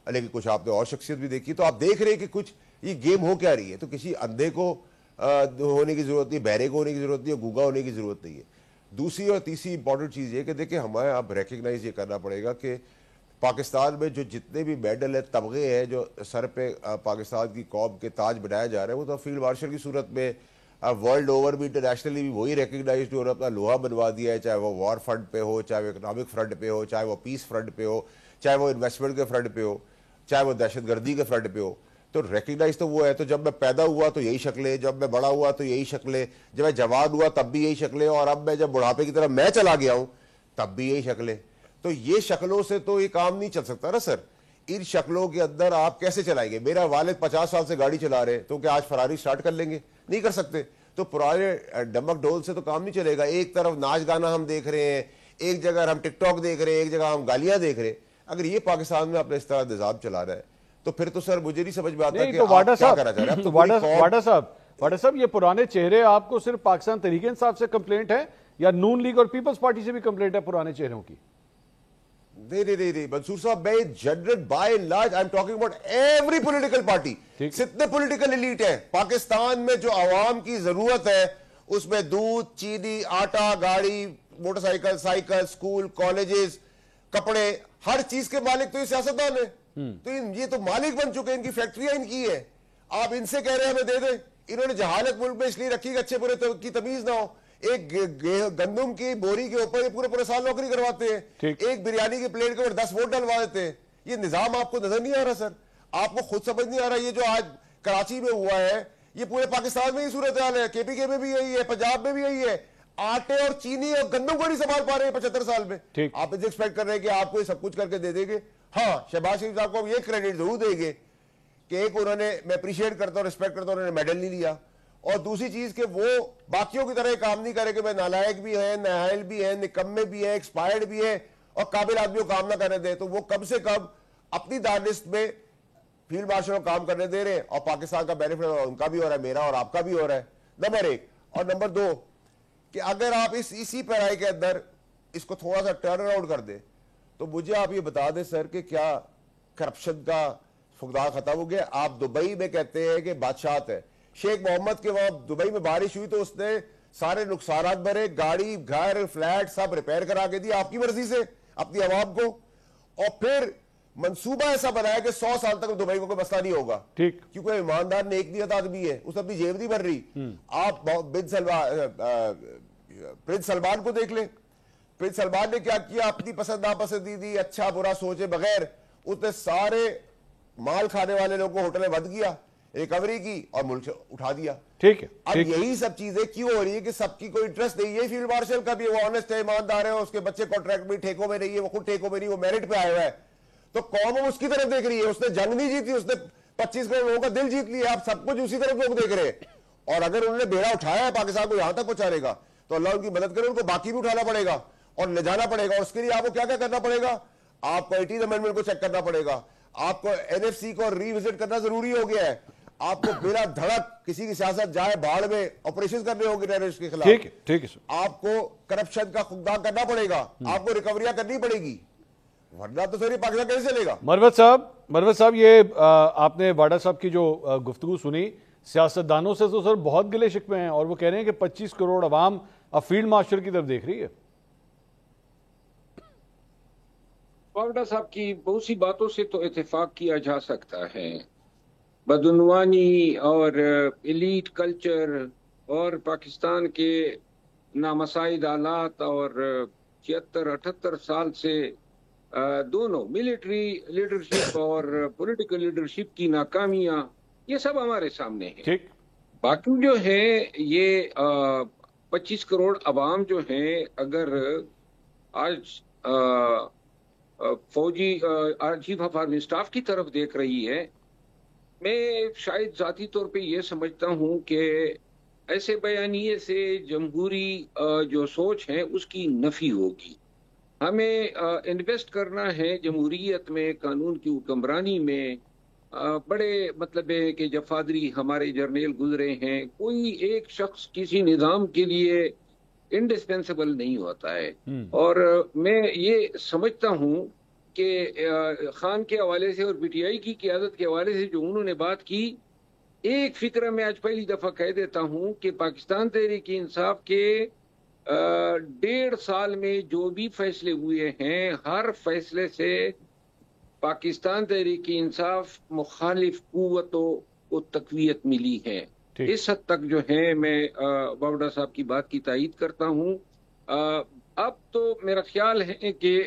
لیکن کچھ آپ نے اور شخصیت بھی دیکھی. تو آپ دیکھ رہے ہیں کہ کچھ یہ گیم ہو کیا رہی ہے. تو کسی اندھے کو ہونے کی ضرورت نہیں، بہرے کو ہونے کی ضرورت نہیں، گونگا ہونے کی ضرورت نہیں ہے. دوسری اور تیسری امپورٹنٹ چیز یہ کہ دیکھیں ہمیں اب ریکگنائز یہ کرنا پڑے گا کہ پاکستان میں جو جتنے بھی میڈل ہیں، تمغے ہیں جو سر پہ پاکستان کی قوم کے تاج بنایا جا رہا ہے، وہ تو فیلڈ مارشل کی صورت میں ورلڈ اوور بھی انٹرنیشنلی بھی وہی ریکگنائزڈ اور اپنا لوہا بنوا دیا ہے، چاہے وہ وار فرنٹ پہ ہو، چاہے وہ اکنامک فرنٹ پہ ہو، چاہے وہ پیس فرنٹ پہ ہو، چاہے وہ انویسٹمنٹ کے فرنٹ پہ ہو، چاہے وہ دہشت گردی کے فرنٹ پہ ہو. تو ریکگنائز تو وہ ہے. تو جب میں پیدا ہوا تو یہی شکلیں، جب میں بڑا ہوا تو یہی شکلیں، جب میں جوان ہوا تب بھی یہی شکلیں، اور اب میں جب بڑھاپے کی طرف میں چلا گیا ہوں تب بھی یہی شکلیں. تو یہ شکلوں سے تو یہ کام نہیں چل سکتا نا سر. ان شکلوں کے اندر آپ کیسے چلائیں گے؟ میرا والد 50 سال سے گاڑی چلا رہے، تو کیا آج فراری سٹارٹ کر لیں گے؟ نہیں کر سکتے. تو پرانے ڈمک ڈول سے تو کام نہیں چلے گا. ایک طرف ناچ گانا ہم دیکھ رہے ہیں، ایک جگہ ہم ٹک ٹاک دیکھ رہے ہیں، ایک جگہ ہم گالیاں دیکھ رہے ہیں. اگر یہ پاکستان میں اپنے اس طرح نظام چلا رہا ہے تو پھر تو سر مجھے نہیں سمجھ میں آتا کہ آپ کیا کرنا چاہ رہے ہیں. واڈا صاحب یہ پرانے چہرے آپ کو صرف پاکستان تحریک انصاف سے کمپلینٹ ہے یا نون لیگ اور پیپلز پارٹی سے بھی کمپلینٹ ہے پرانے چہروں کی؟ نہیں منصور صاحب، میں general by and large I am talking about every political party. جتنے پولیٹیکل ایلیٹ ہیں پاکستان میں، جو عوام کی ضرورت ہے اس میں دودھ، چینی، آٹا، گاڑی، motor cycle, cycle, school, colleges, کپڑے، ہر چیز کے مالک تو یہ سیاستدان ہیں. تو یہ تو مالک بن چکے ہیں، ان کی فیکٹریاں ان کی ہے. آپ ان سے کہہ رہے ہیں ہمیں دے دیں. انہوں نے جہالت ملک میں اس لیے رکھی کہ اچھے برے کی تمیز نہ ہو. ایک گندم کی بوری کے اوپر پورے سال نوکری کرواتے ہیں، ایک بریانی کی پلیٹ کے اوپر 10 ووٹ ڈلوا دیتے ہیں. یہ نظام آپ کو نظر نہیں آ رہا سر؟ آپ کو خود سمجھ نہیں آ رہا؟ یہ جو آج کراچی میں ہوا ہے یہ پورے پاکستان میں ہی صورتحال ہے. کے پی کے میں بھی یہی ہے، پنجاب میں بھی یہی ہے. آٹے اور چینی اور گندم کو نہیں سنبھال پا رہے ہیں 75 سال میں. آپ اسے ایکسپیکٹ کر رہے ہیں کہ آپ کو یہ سب کچھ کر کے دے دیں گے. ہاں، شہباز شریف صاحب کو ہم یہ کریڈٹ ضرور دیں گے کہ ایک انہوں نے، میں اپریشیٹ کرتا ہوں، ریسپیکٹ کرتا ہوں، انہوں نے میڈل نہیں لیا. اور دوسری چیز کہ وہ باقیوں کی طرح کام نہیں کرے کہ میں نالائق بھی ہیں، نااہل بھی ہیں، نکمے بھی ہیں، ایکسپائرڈ بھی ہیں اور قابل آدمی کو کام نہ کرنے دے. تو وہ کم سے کم اپنی دانست میں فیلڈ مارشل کو کام کرنے دے رہے ہیں اور پاکستان کا بینیفٹ ان کا بھی ہو رہا ہے، میرا اور آپ کا بھی ہو رہا ہے. نمبر 1. اور نمبر 2 کہ اگر آپ اسی پیرائی کے اندر اس کو تھوڑا سا ٹرن اراؤنڈ کر دیں تو مجھے آپ یہ بتا دیں سر کہ کیا کرپشن کا فقدان ختم ہو گیا؟ آپ دبئی میں کہتے ہیں کہ بادشاہت ہے. شیخ محمد کے وہاں دبئی میں بارش ہوئی تو اس نے سارے نقصانات بھرے, گاڑی, گھر, فلیٹ سب ریپیئر کرا کے دیا آپ کی مرضی سے اپنی عوام کو, اور پھر منصوبہ ایسا بنایا کہ 100 سال تک دبئی کو کوئی مسئلہ نہیں ہوگا. ٹھیک, کیونکہ ایماندار نیک نیت آدمی ہے, اس اپنی جیب نہیں بھر رہی. آپ پرنس سلمان کو دیکھ لیں. پرنس سلمان نے کیا کیا, اپنی پسند ناپسندیدی اچھا برا سوچے بغیر اس نے سارے مال کھانے والے لوگوں کو ہوٹلیں بند کیا, ریکوری کی اور ملک اٹھا دیا. ٹھیک ہے, اب یہی سب چیزیں کیوں ہو رہی ہے کہ سب کی کوئی انٹرسٹ نہیں ہے. فیلڈ مارشل کا بھی وہ آنےسٹ ہے, ایماندار ہے, اس کے بچے کانٹریکٹ میں ٹھیکوں میں نہیں ہے, وہ خود ٹھیکوں میں نہیں, وہ میرٹ پہ آیا ہوا ہے, تو قوم اس کی طرف دیکھ رہی ہے. اس نے جنگ نہیں جیتی, اس نے 25 کروڑ لوگوں کا دل جیت لیا. آپ سب کچھ اسی طرف لوگ دیکھ رہے ہیں, اور اگر انہوں نے بیڑا اٹھایا ہے پاکستان کو یہاں تک پہنچانے کا تو اللہ ان کی مدد کرے, ان کو باقی بھی اٹھانا پڑے گا اور لے جانا پڑے گا. اور اس کے لیے آپ کو کیا کیا کرنا پڑے گا, آپ کو 18 امینڈمنٹ کو چیک کرنا پڑے گا, آپ کو NFC کو ری وزٹ کرنا ضروری ہو گیا ہے, آپ کو بلا دھڑک کسی کی سیاست جائے باڑ میں آپریشن کرنے ہوں گے ٹیررسٹ کے خلاف. ٹھیک ہے, آپ کو کرپشن کا خقدان کرنا پڑے گا, آپ کو ریکوریاں کرنی پڑے گی, ورنہ تو سر پاکستان کیسے چلے گا. مروت صاحب, یہ آپ نے واڈا صاحب کی جو گفتگو سنی, سیاستدانوں سے تو سر بہت گلے شکوے ہیں, اور وہ کہہ رہے ہیں کہ 25 کروڑ عوام اب فیلڈ مارشل کی طرف دیکھ رہی ہے. واڈا صاحب کی بہت سی باتوں سے تو اتفاق کیا جا سکتا ہے. بدعنوانی اور ایلیٹ کلچر اور پاکستان کے نامساعد حالات اور 76-78 سال سے دونوں ملٹری لیڈرشپ اور پولیٹیکل لیڈرشپ کی ناکامیاں, یہ سب ہمارے سامنے ہیں. باقی جو ہے یہ 25 کروڑ عوام جو ہیں, اگر آج فوجی چیف آف آرمی اسٹاف کی طرف دیکھ رہی ہے, میں شاید ذاتی طور پہ یہ سمجھتا ہوں کہ ایسے بیانیے سے جمہوری جو سوچ ہے اس کی نفی ہوگی. ہمیں انویسٹ کرنا ہے جمہوریت میں, قانون کی حکمرانی میں. بڑے مطلب ہے کہ جفادری ہمارے جرنیل گزرے ہیں, کوئی ایک شخص کسی نظام کے لیے انڈسپینسیبل نہیں ہوتا ہے. اور میں یہ سمجھتا ہوں کہ خان کے حوالے سے اور PTI کی قیادت کے حوالے سے جو انہوں نے بات کی, ایک فکرہ میں آج پہلی دفعہ کہہ دیتا ہوں کہ پاکستان تحریک انصاف کے 1.5 سال میں جو بھی فیصلے ہوئے ہیں, ہر فیصلے سے پاکستان تحریک انصاف مخالف قوتوں کو تقویت ملی ہے. اس حد تک جو ہے میں باوڈا صاحب کی بات کی تائید کرتا ہوں. اب تو میرا خیال ہے کہ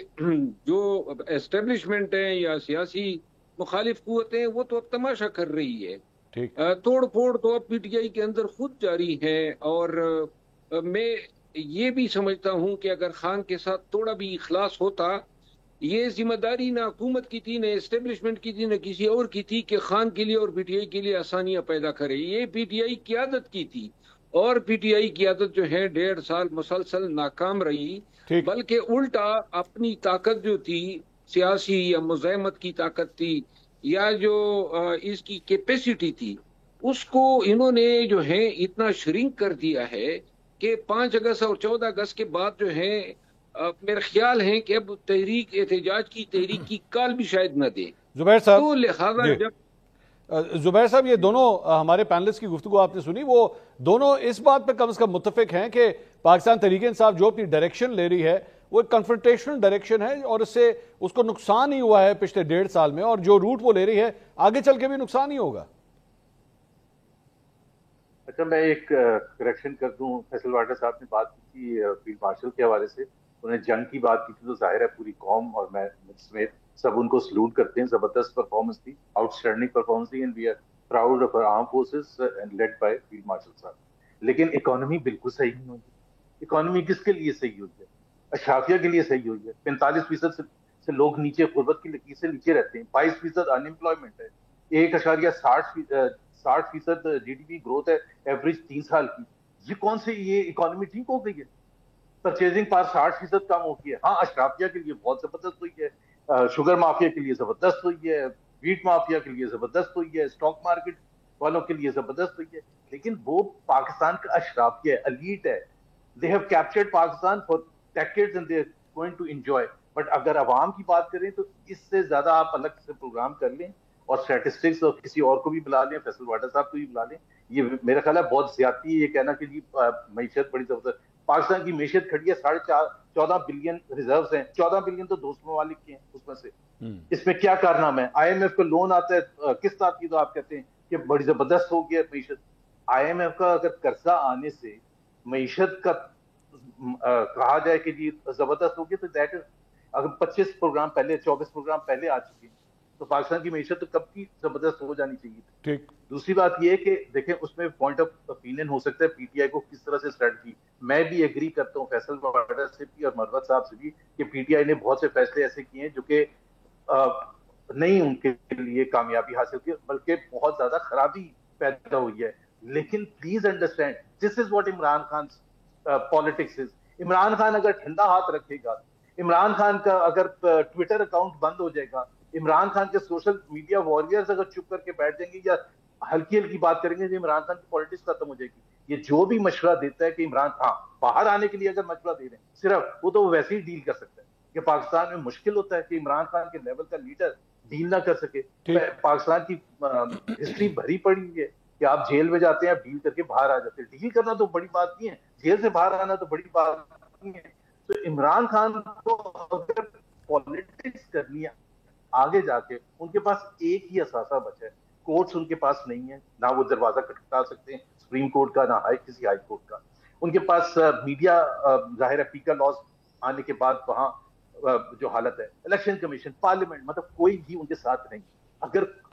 جو اسٹیبلشمنٹ ہے یا سیاسی مخالف قوتیں, وہ تو اب تماشا کر رہی ہے. توڑ پھوڑ تو اب PTI کے اندر خود جاری ہے. اور میں یہ بھی سمجھتا ہوں کہ اگر خان کے ساتھ تھوڑا بھی اخلاص ہوتا, یہ ذمہ داری نہ حکومت کی تھی, نہ اسٹیبلشمنٹ کی تھی, نہ کسی اور کی تھی کہ خان کے لیے اور PTI کے لیے آسانیاں پیدا کرے. یہ PTI قیادت کی تھی, اور PTI قیادت جو ہے 1.5 سال مسلسل ناکام رہی. بلکہ الٹا اپنی طاقت جو تھی, سیاسی یا مزاحمت کی طاقت تھی, یا جو اس کی کیپیسٹی تھی, اس کو انہوں نے جو ہے اتنا شرنک کر دیا ہے کہ 5 اگست اور 14 اگست کے بعد جو ہے میرا خیال ہے کہ اب تحریک احتجاج کی تحریک کی کال بھی شاید نہ دے. زبیر صاحب, تو لہذا جب زبیر صاحب, یہ دونوں ہمارے پینلسٹ کی گفتگو آپ نے سنی, وہ دونوں اس بات پہ کم از کم متفق ہیں کہ پاکستان تحریک انصاف جو اپنی ڈائریکشن لے رہی ہے وہ ایک کنفرنٹیشنل ڈائریکشن ہے, اور اس سے اس کو نقصان ہی ہوا ہے پچھلے 1.5 سال میں, اور جو روٹ وہ لے رہی ہے آگے چل کے بھی نقصان ہی ہوگا. اچھا, میں ایک کریکشن کر دوں. فیصل واڈا صاحب نے بات کی تھی فیلڈ مارشل کے حوالے سے, انہیں جنگ کی بات کی تھی, تو ظاہر ہے پوری قوم اور میں سمیت سب ان کو سلوٹ کرتے ہیں. زبردست پرفارمنس تھی, آؤٹ اسٹینڈنگ پرفارمنس تھی, and we are proud of armed forces and led by field marshal صاحب. لیکن اکانومی بالکل صحیح نہیں ہوئی. اکانومی کس کے لیے صحیح ہوئی ہے؟ اشرافیہ کے لیے صحیح ہوئی ہے. 45% سے لوگ نیچے, غربت کی لکیر سے نیچے رہتے ہیں. 22% ان امپلائمنٹ ہے. 1.60% GDP گروتھ ہے ایوریج 3 سال کی. یہ کون سے, یہ اکانومی ٹھیک ہو گئی ہے؟ پرچیزنگ پار 60% کم ہو گئی ہے. ہاں, اشرافیہ کے لیے بہت زبردست ہوئی ہے, شوگر مافیا کے لیے زبردست ہوئی ہے, ویٹ مافیا کے لیے زبردست ہوئی ہے, اسٹاک مارکیٹ والوں کے لیے زبردست ہوئی ہے. لیکن وہ پاکستان کا اشرافیہ ہے, الیٹ ہے. They have captured Pakistan for decades and they're going to enjoy. But اگر عوام کی بات کریں تو اس سے زیادہ آپ الگ سے پروگرام کر لیں. اور اسٹیٹسٹکس اور کسی اور کو بھی بلا لیں, فیصل واڈا صاحب کو بھی بلا لیں, یہ میرا خیال ہے بہت زیادتی ہے یہ کہنا کہ جی معیشت بڑی زبردست. پاکستان کی معیشت کھڑی ہے 14.5 بلین ریزروز ہیں, 14 بلین تو دوست ممالک کے ہیں اس میں سے. اس میں کیا کارنامہ ہے؟ آئی ایم ایف کا لون آتا ہے کس طرح کی, تو آپ کہتے ہیں کہ بڑی زبردست ہو گیا معیشت. آئی ایم ایف کا اگر قرضہ آنے سے معیشت کا کہا جائے کہ جی زبردست ہوگی, تو دیٹ از اگر 25 پروگرام پہلے 24 پروگرام پہلے آ چکے ہیں تو پاکستان کی معیشت تو کب کی زبردست ہو جانی چاہیے تھی. دوسری بات یہ ہے کہ دیکھیں اس میں پوائنٹ آف اوپینین ہو سکتا ہے پی ٹی آئی کو کس طرح سے اسٹریٹجی. میں بھی ایگری کرتا ہوں فیصل واڈا سے بھی اور مروت صاحب سے بھی کہ پی ٹی آئی نے بہت سے فیصلے ایسے کیے ہیں جو کہ نہیں ان کے لیے کامیابی حاصل کی, بلکہ بہت زیادہ خرابی پیدا ہوئی ہے. لیکن please understand this is what Imran Khan politics is. Imran Khan اگر ٹھنڈا ہاتھ رکھے گا, عمران خان کا اگر ٹویٹر اکاؤنٹ بند ہو جائے گا, عمران خان کے سوشل میڈیا واریئرز اگر چپ کر کے بیٹھ جائیں گے یا ہلکی ہلکی بات کریں گے, عمران خان کی پالیٹکس ختم ہو جائے گی. یہ جو بھی مشورہ دیتا ہے کہ عمران خان باہر آنے کے لیے اگر مشورہ دے رہے ہیں صرف, وہ تو ویسے ہی ڈیل کر سکتا ہے کہ پاکستان میں مشکل ہوتا ہے کہ عمران خان کے لیول کا لیڈر ڈیل نہ کر سکے. پاکستان کی ہسٹری بھری پڑی ہے کہ آپ جیل میں جاتے ہیں, آپ ڈیل کر کے باہر آ جاتے ہیں. ڈیل کرنا تو بڑی بات نہیں ہے, جیل سے باہر آنا تو بڑی بات نہیں ہے. تو عمران خان کو اگر پالیٹکس کرنی ہے آگے جا کے, ان کے پاس ایک ہی اثاثہ بچا ہے, کورٹس ان کے پاس نہیں ہے, نہ وہ دروازہ کھٹکھٹا سکتے ہیں سپریم کورٹ کا, نہ کسی ہائی کورٹ کا. ان کے پاس میڈیا, ظاہر ہے پیکا لاز آنے کے بعد وہاں جو حالت ہے, الیکشن کمیشن, پارلیمنٹ, مطلب کوئی بھی ان کے ساتھ نہیں.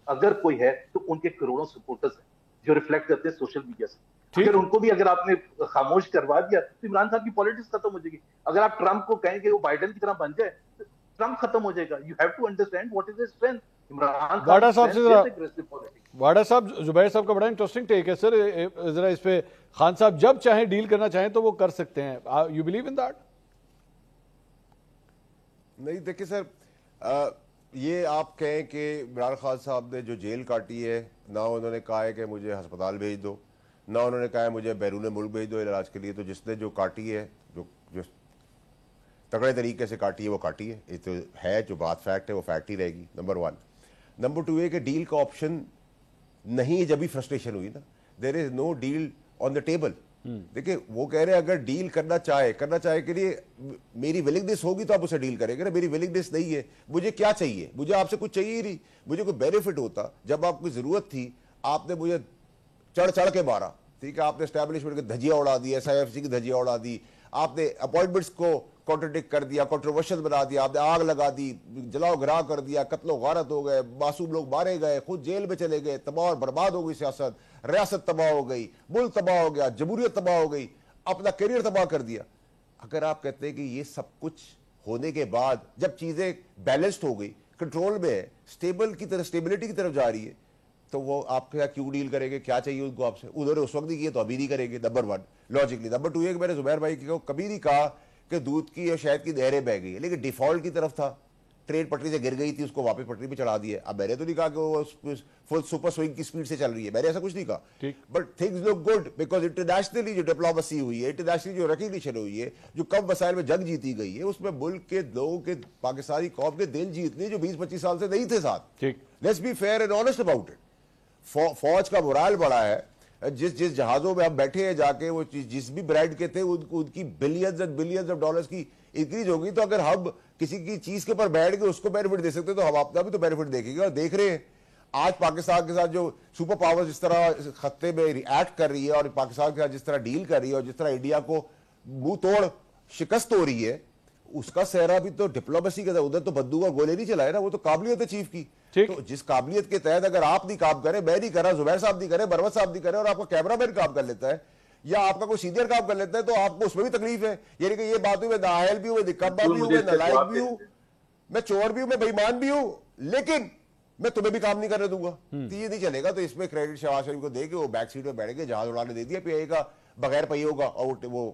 اگر کوئی ہے تو ان کے کروڑوں سپورٹرز ہیں جو ریفلیکٹ کرتے ہیں سوشل میڈیا سے. اگر ان کو بھی اگر آپ نے خاموش کروا دیا تو عمران خان کی پالیٹکس ختم ہو جائے گی. اگر آپ ٹرمپ کو کہیں کہ وہ بائیڈن کی طرح بن جائے تو ٹرمپ ختم ہو جائے گا. You have to understand what is his strength. Vawda sahab سے واڈا صاحب, زبیر صاحب کا بڑا انٹرسٹنگ ٹیک ہے سر, ذرا اس پہ خان صاحب جب چاہیں ڈیل کرنا چاہیں تو وہ کر سکتے ہیں. You believe in that? نہیں دیکھیں سر, یہ آپ کہیں کہ عمران خان صاحب نے جو جیل کاٹی ہے, نہ انہوں نے کہا ہے کہ مجھے ہسپتال بھیج دو, نہ انہوں نے کہا ہے مجھے بیرون ملک بھیج دو علاج کے لیے. تو جس نے جو کاٹی ہے, جو تگڑے طریقے سے کاٹی ہے وہ کاٹی ہے. یہ تو ہے, جو بات فیکٹ ہے وہ فیکٹ ہی رہے گی. نمبر 1. نمبر 2 یہ کہ ڈیل کا آپشن نہیں, جب بھی فرسٹریشن ہوئی نا, دیر از know deal on the table. دیکھیں وہ کہہ رہے ہیں اگر ڈیل کرنا چاہے کہ لیے میری ولنگنس ہوگی تو آپ اسے ڈیل کریں گے نا. میری ولنگنس نہیں ہے, مجھے کیا چاہیے, مجھے آپ سے کچھ چاہیے ہی نہیں. مجھے کوئی بینیفٹ ہوتا, جب آپ کو ضرورت تھی آپ نے مجھے چڑھ کے مارا, ٹھیک ہے, آپ نے اسٹیبلشمنٹ کی دھجیاں اڑا دی, ایس آئی ایف سی کی دھجیاں اڑا دی, آپ نے اپوائنٹمنٹس کو کانٹرڈکٹ کر دیا, کنٹروورشل بنا دیا, آپ نے آگ لگا دی, جلاؤ گھرا کر دیا, قتل و غارت ہو گئے, معصوم لوگ مارے گئے, خود جیل میں چلے گئے, تباہ اور برباد ہو گئی سیاست, ریاست تباہ ہو گئی, ملک تباہ ہو گیا, جمہوریت تباہ ہو گئی, اپنا کیریئر تباہ کر دیا. اگر آپ کہتے ہیں کہ یہ سب کچھ ہونے کے بعد جب چیزیں بیلنسڈ ہو گئی, کنٹرول میں ہے, اسٹیبلٹی کی طرف جا رہی ہے, تو وہ آپ کے ساتھ کیوں ڈیل کریں گے, کیا چاہیے ان کو آپ سے. انہوں نے اس وقت نہیں کیے تو ابھی نہیں کریں گے. Number 1 logically. نمبر 2 یہ کہ میں نے زبیر بھائی کو کبھی نہیں کہا کہ دودھ کی اور شہد کی نہریں بہہ گئی, لیکن ڈیفالٹ کی طرف تھا. ٹرین پٹری سے گر گئی تھی, اس کو واپس پٹری پہ چڑھا دیا. اب میں نے تو نہیں کہا کہ وہ فل سپر سوئنگ کی سپیڈ سے چل رہی ہے, میں نے ایسا کچھ نہیں کہا. But things look good because internationally جو ڈپلومیسی ہوئی ہے, انٹرنیشنلی جو ریکگنیشن ہوئی ہے, جو کم وسائل میں جنگ جیتی گئی ہے, اس میں ملک کے لوگوں کے, پاکستانی قوم کے دل جیت لیے جو 20-25 سال سے نہیں تھے ساتھ. Let's be fair and honest about it. فوج کا مورال بڑا ہے. جس جہازوں میں ہم بیٹھے ہیں جا کے, وہ جس بھی برانڈ کے تھے ان کی billions and billions of dollars کی انکریز ہوگی. تو اگر ہم کسی کی چیز کے اوپر بیٹھ کے اس کو بینیفٹ دے سکتے تو ہم اپنا بھی تو بینیفٹ دیکھیں گے. اور دیکھ رہے ہیں آج پاکستان کے ساتھ جو سپر پاور جس طرح خطے میں ریئیکٹ کر رہی ہے, اور پاکستان کے ساتھ جس طرح ڈیل کر رہی ہے, اور جس طرح انڈیا کو منہ توڑ شکست ہو رہی ہے, اس کا سہرا بھی تو ڈپلومیسی کا. ادھر تو بندوق اور گولے نہیں چلائے نا, وہ تو قابلیت ہے چیف کی. تو جس قابلیت کے تحت اگر آپ نہیں کام کریں, میں نہیں کر رہا, زبیر صاحب نہیں کرے, مروت صاحب نہیں کرے, اور آپ کا کیمرہ مین کام کر لیتا ہے یا آپ کا کوئی سینئر کام کر لیتا ہے, تو آپ کو اس میں بھی تکلیف ہے. یعنی کہ یہ بات ہوئی میں نااہل بھی ہوں, میں نکبہ بھی ہوں, میں نالائق بھی ہوں, میں چور بھی ہوں, میں بے ایمان بھی ہوں, لیکن میں تمہیں بھی کام نہیں کرنے دوں گا. تو یہ نہیں چلے گا. تو اس میں کریڈٹ شہباز شریف کو دے کے وہ بیک سیٹ میں بیٹھ کے جہاز اڑانے دے دیا پی آئی کا بغیر پہیوں کا, اور وہ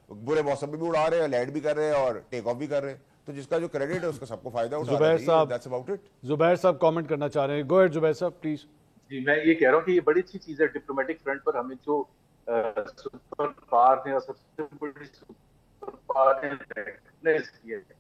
برے موسم میں بھی اڑا رہے ہیں, لینڈ بھی کر رہے ہیں اور ٹیک آف بھی کر رہے ہیں. تو جس کا جو کریڈٹ ہے اس کا سب کو فائدہ اٹھانا چاہیے. زبیر صاحب کامنٹ کرنا چاہ رہے ہیں. گو ایڈ زبیر صاحب پلیز. جی میں یہ کہہ رہا ہوں کہ یہ بڑی اچھی چیز ہے ڈپلومیٹک فرنٹ پر. ہمیں جو سپر پاور نے اور سب سے بڑی سپر پاور نے ریکگنائز کیا ہے,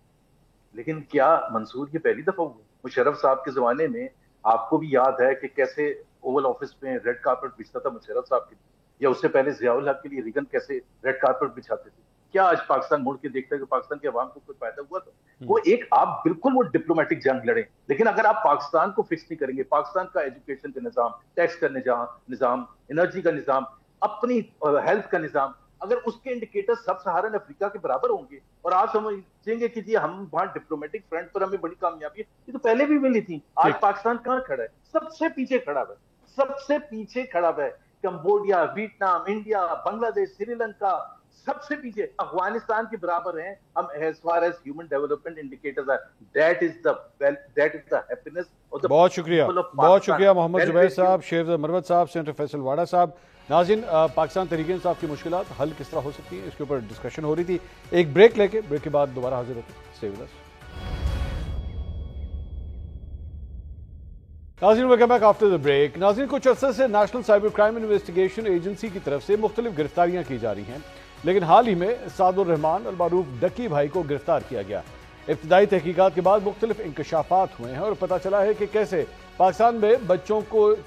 لیکن کیا منصور یہ پہلی دفعہ ہوئی؟ مشرف صاحب کے زمانے میں آپ کو بھی یاد ہے کہ کیسے اوول آفس میں ریڈ کارپٹ بچھتا تھا مشرف صاحب کے لیے, یا اس سے پہلے ضیاء الحق کے لیے ریگن کیسے ریڈ کارپٹ بچھاتے تھے. کیا آج پاکستان مڑ کے دیکھتا ہے کہ پاکستان کے عوام کو کوئی فائدہ ہوا تھا؟ وہ ایک آپ بالکل وہ ڈپلومیٹک جنگ لڑیں, لیکن اگر آپ پاکستان کو فکس نہیں کریں گے, پاکستان کا ایجوکیشن کا نظام, ٹیکس کا نظام, انرجی کا نظام, اپنی ہیلتھ کا نظام, اگر اس کے انڈیکیٹر سب سہارن افریقہ کے برابر ہوں گے اور آپ سمجھیں گے کہ جی ہم وہاں ڈپلومیٹک فرنٹ پر ہمیں بڑی کامیابی ہے, یہ تو پہلے بھی ملی تھی. آج پاکستان کہاں کھڑا ہے؟ سب سے پیچھے کھڑا ہے, سب سے پیچھے کھڑا ہے. کمبوڈیا, ویتنام, انڈیا, بنگلہ دیش, سری لنکا سب سے پیچھے. افغانستان کے برابر ہیں ہم as far as human development indicators are. That is the happiness of the بہت شکریہ, بہت شکریہ محمد زبیر صاحب, شیخ مروت صاحب, سینیٹر فیصل واڑا صاحب. ناظرین, پاکستان تحریک انصاف کی مشکلات حل کس طرح ہو سکتی ہیں, اس کے اوپر ڈسکشن ہو رہی تھی. ایک بریک لے کے, بریک کے بعد دوبارہ حاضر ہوتے ہیں. Stay with us. ناظرین, welcome back after the break. ناظرین, کچھ عرصے سے national cyber crime investigation agency کی طرف سے مختلف گرفتاریاں کی جا رہی ہیں, لیکن حال ہی میں سعد الرحمان المعروف ڈکی بھائی کو گرفتار کیا گیا. ابتدائی تحقیقات کے بعد مختلف انکشافات ہوئے ہیں اور پتہ چلا ہے کہ کیسے پاکستان میں بچوں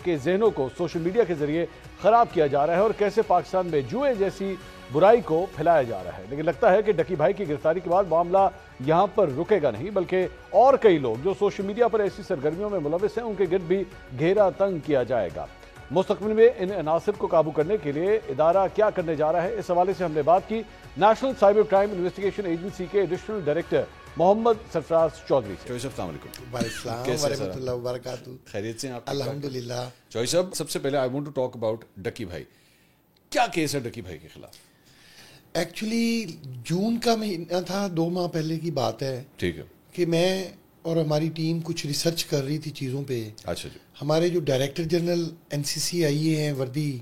کے ذہنوں کو سوشل میڈیا کے ذریعے خراب کیا جا رہا ہے اور کیسے پاکستان میں جوئے جیسی برائی کو پھیلایا جا رہا ہے. لیکن لگتا ہے کہ ڈکی بھائی کی گرفتاری کے بعد معاملہ یہاں پر رکے گا نہیں, بلکہ اور کئی لوگ جو سوشل میڈیا پر ایسی سرگرمیوں میں ملوث ہیں ان کے گرد بھی گھیرا تنگ کیا جائے گا. مستقبل میں ان عناصر کو قابو کرنے کے لیے ادارہ کیا کرنے جا رہا ہے, اس حوالے سے ہم نے بات کی national cyber crime investigation agency کے ایڈیشنل ڈائریکٹر محمد سرفراز چودھری سے. چوہدری صاحب السلام علیکم. السلام ورحمۃ اللہ وبرکاتہ. خیریت سے ہیں آپ؟ الحمدللہ. چوہدری صاحب, سب سے پہلے I want to talk about Ducky Bhai. کیا کیس ہے ڈکی بھائی کے خلاف؟ ایکچولی جون کا مہینہ تھا, 2 ماہ پہلے کی بات ہے. ٹھیک ہے. کہ میں اور ہماری ٹیم کچھ ریسرچ کر رہی تھی چیزوں پہ. اچھا جی. ہمارے جو ڈائریکٹر جنرل NCC آئی ہیں وردی,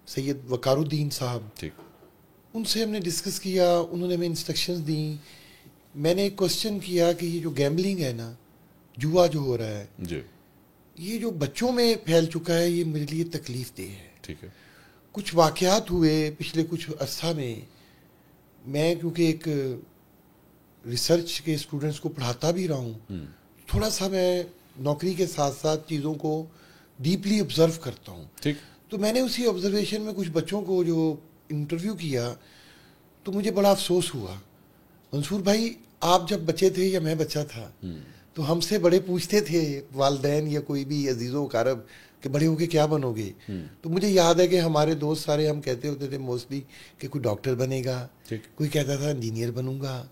سید وقار الدین صاحب, ٹھیک, ان سے ہم نے ڈسکس کیا. انہوں نے ہمیں انسٹرکشنز دیں. میں نے ایک کوشچن کیا کہ یہ جو گیمبلنگ ہے نا, جوا جو ہو رہا ہے جی, یہ جو بچوں میں پھیل چکا ہے, یہ میرے لیے تکلیف دہ ہے. ٹھیک ہے. کچھ واقعات ہوئے پچھلے کچھ عرصہ میں. میں کیونکہ ایک ریسرچ کے اسٹوڈنٹس کو پڑھاتا بھی رہا ہوں, تھوڑا سا میں نوکری کے ساتھ ساتھ چیزوں کو ڈیپلی آبزرو کرتا ہوں. ٹھیک. تو میں نے اسی آبزرویشن میں کچھ بچوں کو جو انٹرویو کیا تو مجھے بڑا افسوس ہوا. منصور بھائی, آپ جب بچے تھے یا میں بچہ تھا تو ہم سے بڑے پوچھتے تھے والدین یا کوئی بھی عزیز و اقارب کہ بڑے ہو کے کیا بنو گے. تو مجھے یاد ہے کہ ہمارے دوست سارے ہم کہتے ہوتے تھے موسٹلی کہ کوئی ڈاکٹر بنے گا, کوئی کہتا تھا انجینئر بنوں گا,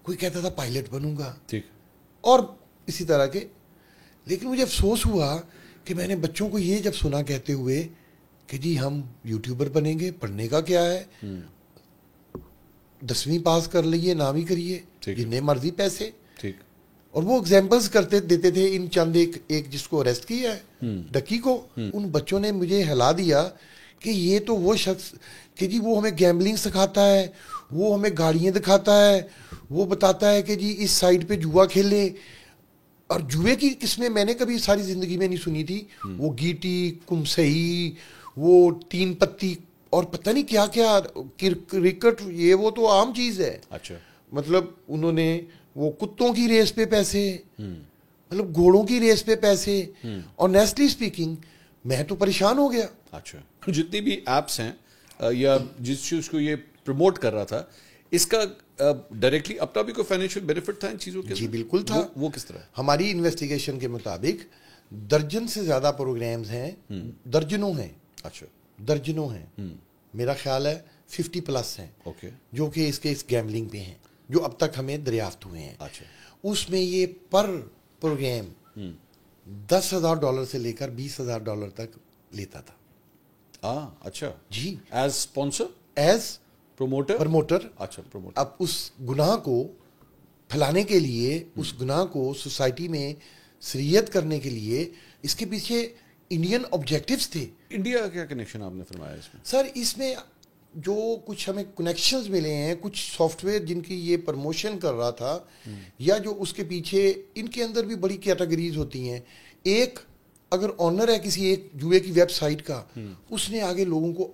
کوئی کہتا تھا پائلٹ بنوں گا, اور اسی طرح کے. لیکن مجھے افسوس ہوا کہ میں نے بچوں کو یہ جب سنا کہتے ہوئے کہ جی ہم یوٹیوبر بنیں گے, پڑھنے کا کیا ہے, 10ویں پاس کر لیے, نام ہی کریے, جتنے مرضی پیسے. اور وہ ایگزامپلس دیتے تھے. ان چند ایک جس کو اریسٹ کیا ہے ڈکی کو, ان بچوں نے مجھے ہلا دیا کہ یہ تو وہ شخص کہ جی وہ ہمیں گیمبلنگ سکھاتا ہے, وہ ہمیں گاڑیاں دکھاتا ہے, وہ بتاتا ہے کہ جی اس سائڈ پہ جوا کھیلیں. اور جوئے کی قسمیں میں نے کبھی ساری زندگی میں نہیں سنی تھی. وہ گیٹی, کمسئی, وہ 3 پتی اور پتہ نہیں کیا کیا, کرکٹ, یہ وہ تو عام چیز ہے. اچھا. مطلب انہوں نے وہ کتوں کی ریس پہ پیسے, مطلب گھوڑوں کی ریس پہ پیسے. اور نیسٹلی اسپیکنگ میں تو پریشان ہو گیا. اچھا. جتنی بھی ایپس ہیں یا جس چیز کو یہ پروموٹ کر رہا تھا, اس کا ڈائریکٹلی اپنا بھی کوئی فائنینشیل بینیفٹ تھا ان چیزوں کے؟ جی بالکل تھا. وہ کس طرح؟ ہماری انویسٹیگیشن کے مطابق درجن سے زیادہ پروگرامز ہیں, درجنوں ہیں. اچھا. درجنوں ہیں, میرا خیال ہے 50+ ہیں جو کہ اس کے اس گیمبلنگ پہ ہیں, جو اب تک ہمیں دریافت ہوئے ہیں. اچھا. اس میں یہ پر پروگرام $10,000 سے لے کر $20,000 تک لیتا تھا. اچھا جی. As sponsor, as promoter. اچھا, پروموٹر. اب اس گناہ کو پھیلانے کے لیے, اس گناہ کو سوسائٹی میں سریت کرنے کے لیے اس کے پیچھے انڈین آبجیکٹیوز تھے. انڈیا کا کیا کنیکشن آپ نے فرمایا اس میں؟ سر اس میں جو کچھ ہمیں کنیکشنز ملے ہیں, کچھ سافٹ ویئر جن کی یہ پروموشن کر رہا تھا, یا جو اس کے پیچھے, ان کے اندر بھی بڑی کیٹیگریز ہوتی ہیں. ایک اگر آنر ہے کسی ایک جوئے کی ویب سائٹ کا, اس نے آگے لوگوں کو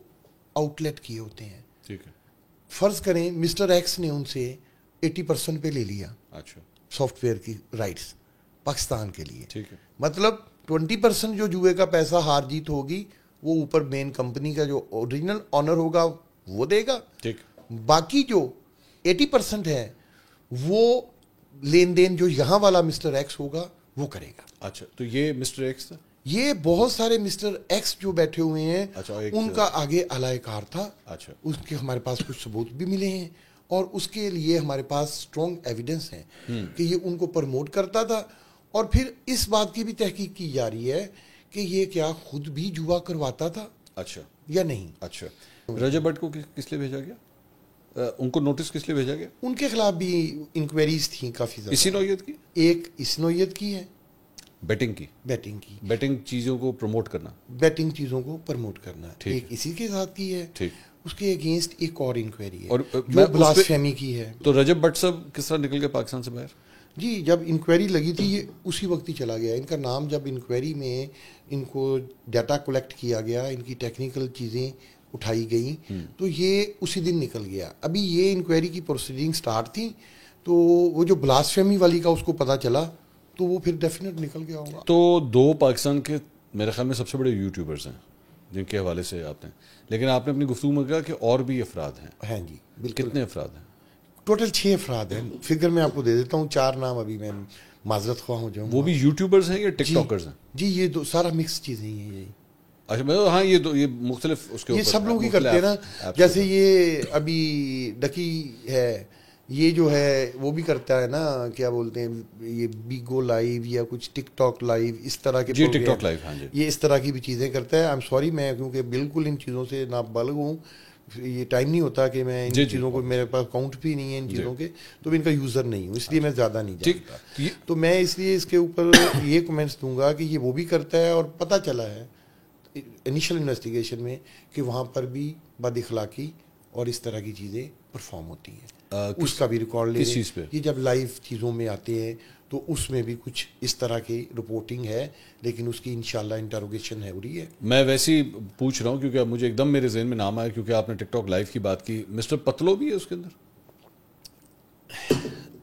آؤٹ لیٹ کیے ہوتے ہیں. ٹھیک ہے. فرض کریں مسٹر ایکس نے ان سے 80% پہ لے لیا. اچھا. سافٹ ویئر کی رائٹس پاکستان کے لیے. ٹھیک ہے. مطلب 20% جو جوئے کا پیسہ ہار جیت ہوگی وہ اوپر مین کمپنی کا جو اوریجنل آنر ہوگا وہ دے گا, باقی جو 80% ہے وہ لین دین جو یہاں والا مسٹر ایکس ہوگا وہ کرے گا. اچھا, تو یہ مسٹر ایکس تھا, یہ بہت سارے مسٹر ایکس جو بیٹھے ہوئے ہیں ان کا آگے اعلی کار تھا. اچھا, اس کے ہمارے پاس کچھ ثبوت بھی ملے ہیں اور اس کے لیے ہمارے پاس اسٹرانگ ایویڈنس ہیں کہ یہ ان کو پروموٹ کرتا تھا. اور پھر اس بات کی بھی تحقیق کی جا رہی ہے کہ یہ کیا خود بھی جوا کرواتا تھا اچھا یا نہیں. اچھا, رجب بٹ کو کس لیے بھیجا گیا, ان کو نوٹس کس لیے بھیجا گیا؟ ان کے خلاف بھی انکوائریز تھیں کافی زیادہ. اسی نوعیت کی, ایک اس نوعیت کی ہے, بیٹنگ چیزوں کو پروموٹ کرنا, بیٹنگ چیزوں کو پروموٹ کرنا, ایک اسی کے ساتھ کی ہے. اس کے اگینسٹ ایک اور انکوائری ہے اور جو بلاسفیمی کی ہے. تو رجب بٹ صاحب کس طرح نکل گئے پاکستان سے باہر؟ جی, جب انکوائری لگی تھی یہ اسی وقت ہی چلا گیا. ان کا نام جب انکوائری میں ان کو ڈیٹا کلیکٹ کیا گیا, ان کی ٹیکنیکل چیزیں اٹھائی گئیں تو یہ اسی دن نکل گیا. ابھی یہ انکوائری کی پروسیڈنگ سٹارٹ تھی تو وہ جو بلاسفیمی والی کا اس کو پتہ چلا تو وہ پھر ڈیفینیٹ نکل گیا ہوگا. تو 2 پاکستان کے میرے خیال میں سب سے بڑے یوٹیوبرز ہیں جن کے حوالے سے آپ نے, لیکن آپ نے اپنی گفتگو میں کہا کہ اور بھی افراد ہیں. ہاں جی بالکل. کتنے افراد ہیں؟ ٹوٹل 6 افراد ہیں. فگر میں آپ کو دے دیتا ہوں, 4 نام ابھی میں معذرت خواہ ہو جاؤں. وہ بھی یوٹیوبرز ہیں یا ٹک ٹاکرز ہیں؟ جی یہ سارا مکس چیزیں ہیں یہ. اچھا, ہاں یہ مختلف اس کے یہ سب لوگ ہی کرتے ہیں نا. جیسے یہ ابھی ڈکی ہے, یہ جو ہے وہ بھی کرتا ہے نا, کیا بولتے ہیں یہ بیگو لائیو یا کچھ ٹک ٹاک لائیو, اس طرح کے ٹک ٹاک لائیو, ہاں جی, یہ اس طرح کی بھی چیزیں کرتا ہے. آئی ایم سوری, میں کیونکہ بالکل ان چیزوں سے نابالغ ہوں, یہ ٹائم نہیں ہوتا کہ میں ان چیزوں کو, میرے پاس اکاؤنٹ بھی نہیں ہے ان چیزوں کے, تو ان کا یوزر نہیں ہوں, اس لیے میں زیادہ نہیں جانتا. تو میں اس لیے اس کے اوپر یہ کمنٹس دوں گا کہ یہ وہ بھی کرتا ہے اور پتہ چلا ہے انیشل انویسٹیگیشن میں کہ وہاں پر بھی بد اخلاقی اور اس طرح کی چیزیں پرفارم ہوتی ہیں. اس کا بھی ریکارڈ لے لیں. یہ جب لائیو چیزوں میں آتے ہیں تو اس میں بھی کچھ اس طرح کی رپورٹنگ ہے, لیکن اس کی انشاءاللہ انٹروگیشن ہے ہو رہی ہے. میں ویسے ہی پوچھ رہا ہوں کیونکہ اب مجھے ایک دم میرے ذہن میں نام آیا کیونکہ آپ نے ٹک ٹاک لائیو کی بات کی. مسٹر پتلو بھی ہے اس کے اندر؟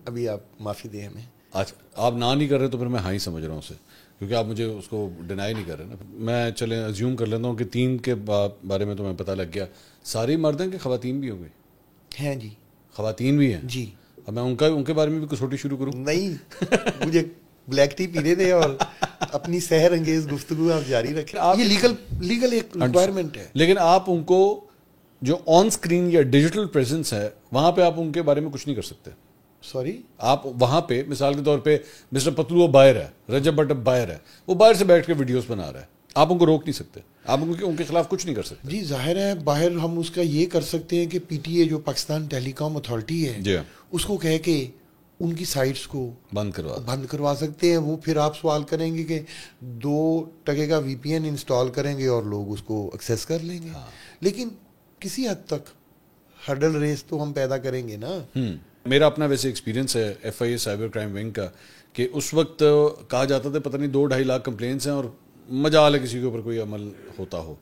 ابھی آپ معافی دیں ہمیں. اچھا, آپ نہ نہیں کر رہے تو پھر میں ہاں ہی سمجھ رہا ہوں اسے, کیونکہ آپ مجھے اس کو ڈینائی نہیں کر رہے نا. میں چلیں ازیوم کر لیتا ہوں کہ 3 کے بارے میں تمہیں پتہ لگ گیا. ساری مرد ہیں کہ خواتین بھی ہوں گئی؟ ہیں جی, خواتین بھی ہیں. جی, اب میں ان کے بارے میں بھی کسوٹی شروع کروں؟ نہیں, مجھے بلیک ٹی پینے دیں اور اپنی سحر انگیز گفتگو آپ جاری رکھیں. یہ لیگل ایک ریکوائرمنٹ ہے. لیکن آپ ان کو جو آن اسکرین یا ڈیجیٹل پریزنس ہے وہاں پہ آپ ان کے بارے میں کچھ نہیں کر سکتے. سوری, آپ وہاں پہ مثال کے طور پہ مسٹر پتلو باہر ہے, رجب بٹ باہر ہے, وہ باہر سے بیٹھ کے ویڈیوز بنا رہا ہے, آپ ان کو روک نہیں سکتے, آپ ان کے خلاف کچھ نہیں کر سکتے. جی ظاہر ہے, باہر ہم اس کا یہ کر سکتے ہیں کہ پی ٹی اے جو پاکستان ٹیلی کام اتھارٹی ہے جی, اس کو کہہ کے ان کی سائٹس کو بند کروا سکتے ہیں. وہ پھر آپ سوال کریں گے کہ 2% کا وی پی این انسٹال کریں گے اور لوگ اس کو ایکسیس کر لیں گے. لیکن کسی حد تک ہرڈل ریس تو ہم پیدا کریں گے نا. میرا اپنا ویسے ایکسپیرینس ہے F I A cyber crime wing کا کہ اس وقت کہا جاتا تھا پتہ نہیں 2-2.5 لاکھ کمپلینس ہیں اور مجال ہے کسی کے اوپر کوئی عمل ہوتا ہو.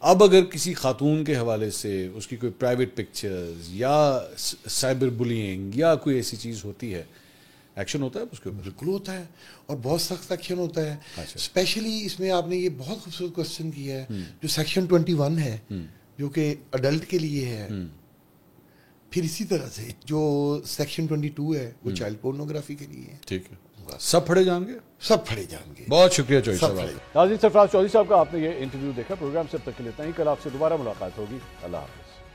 اب اگر کسی خاتون کے حوالے سے اس کی کوئی پرائیویٹ پکچرز یا سائبر بلینگ یا کوئی ایسی چیز ہوتی ہے, ایکشن ہوتا ہے اس کے اوپر؟ بالکل ہوتا ہے اور بہت سخت ایکشن ہوتا ہے. اسپیشلی اس میں آپ نے یہ بہت خوبصورت کوشچن کیا ہے جو سیکشن 21 ہے جو کہ اڈلٹ کے لیے ہے. پھر اسی طرح سے جو سیکشن 22 ہے وہ چائلڈ پورنوگرافی کے لیے ہے. ٹھیک ہے, سب پڑھے جائیں گے, سب پڑھے جائیں گے. بہت شکریہ چوہدری صاحب. ناظرین, سرفراز چوہدری صاحب کا آپ نے یہ انٹرویو دیکھا. پروگرام سے اب تک کے لیے اتنا ہی. کل آپ سے دوبارہ ملاقات ہوگی. اللہ حافظ.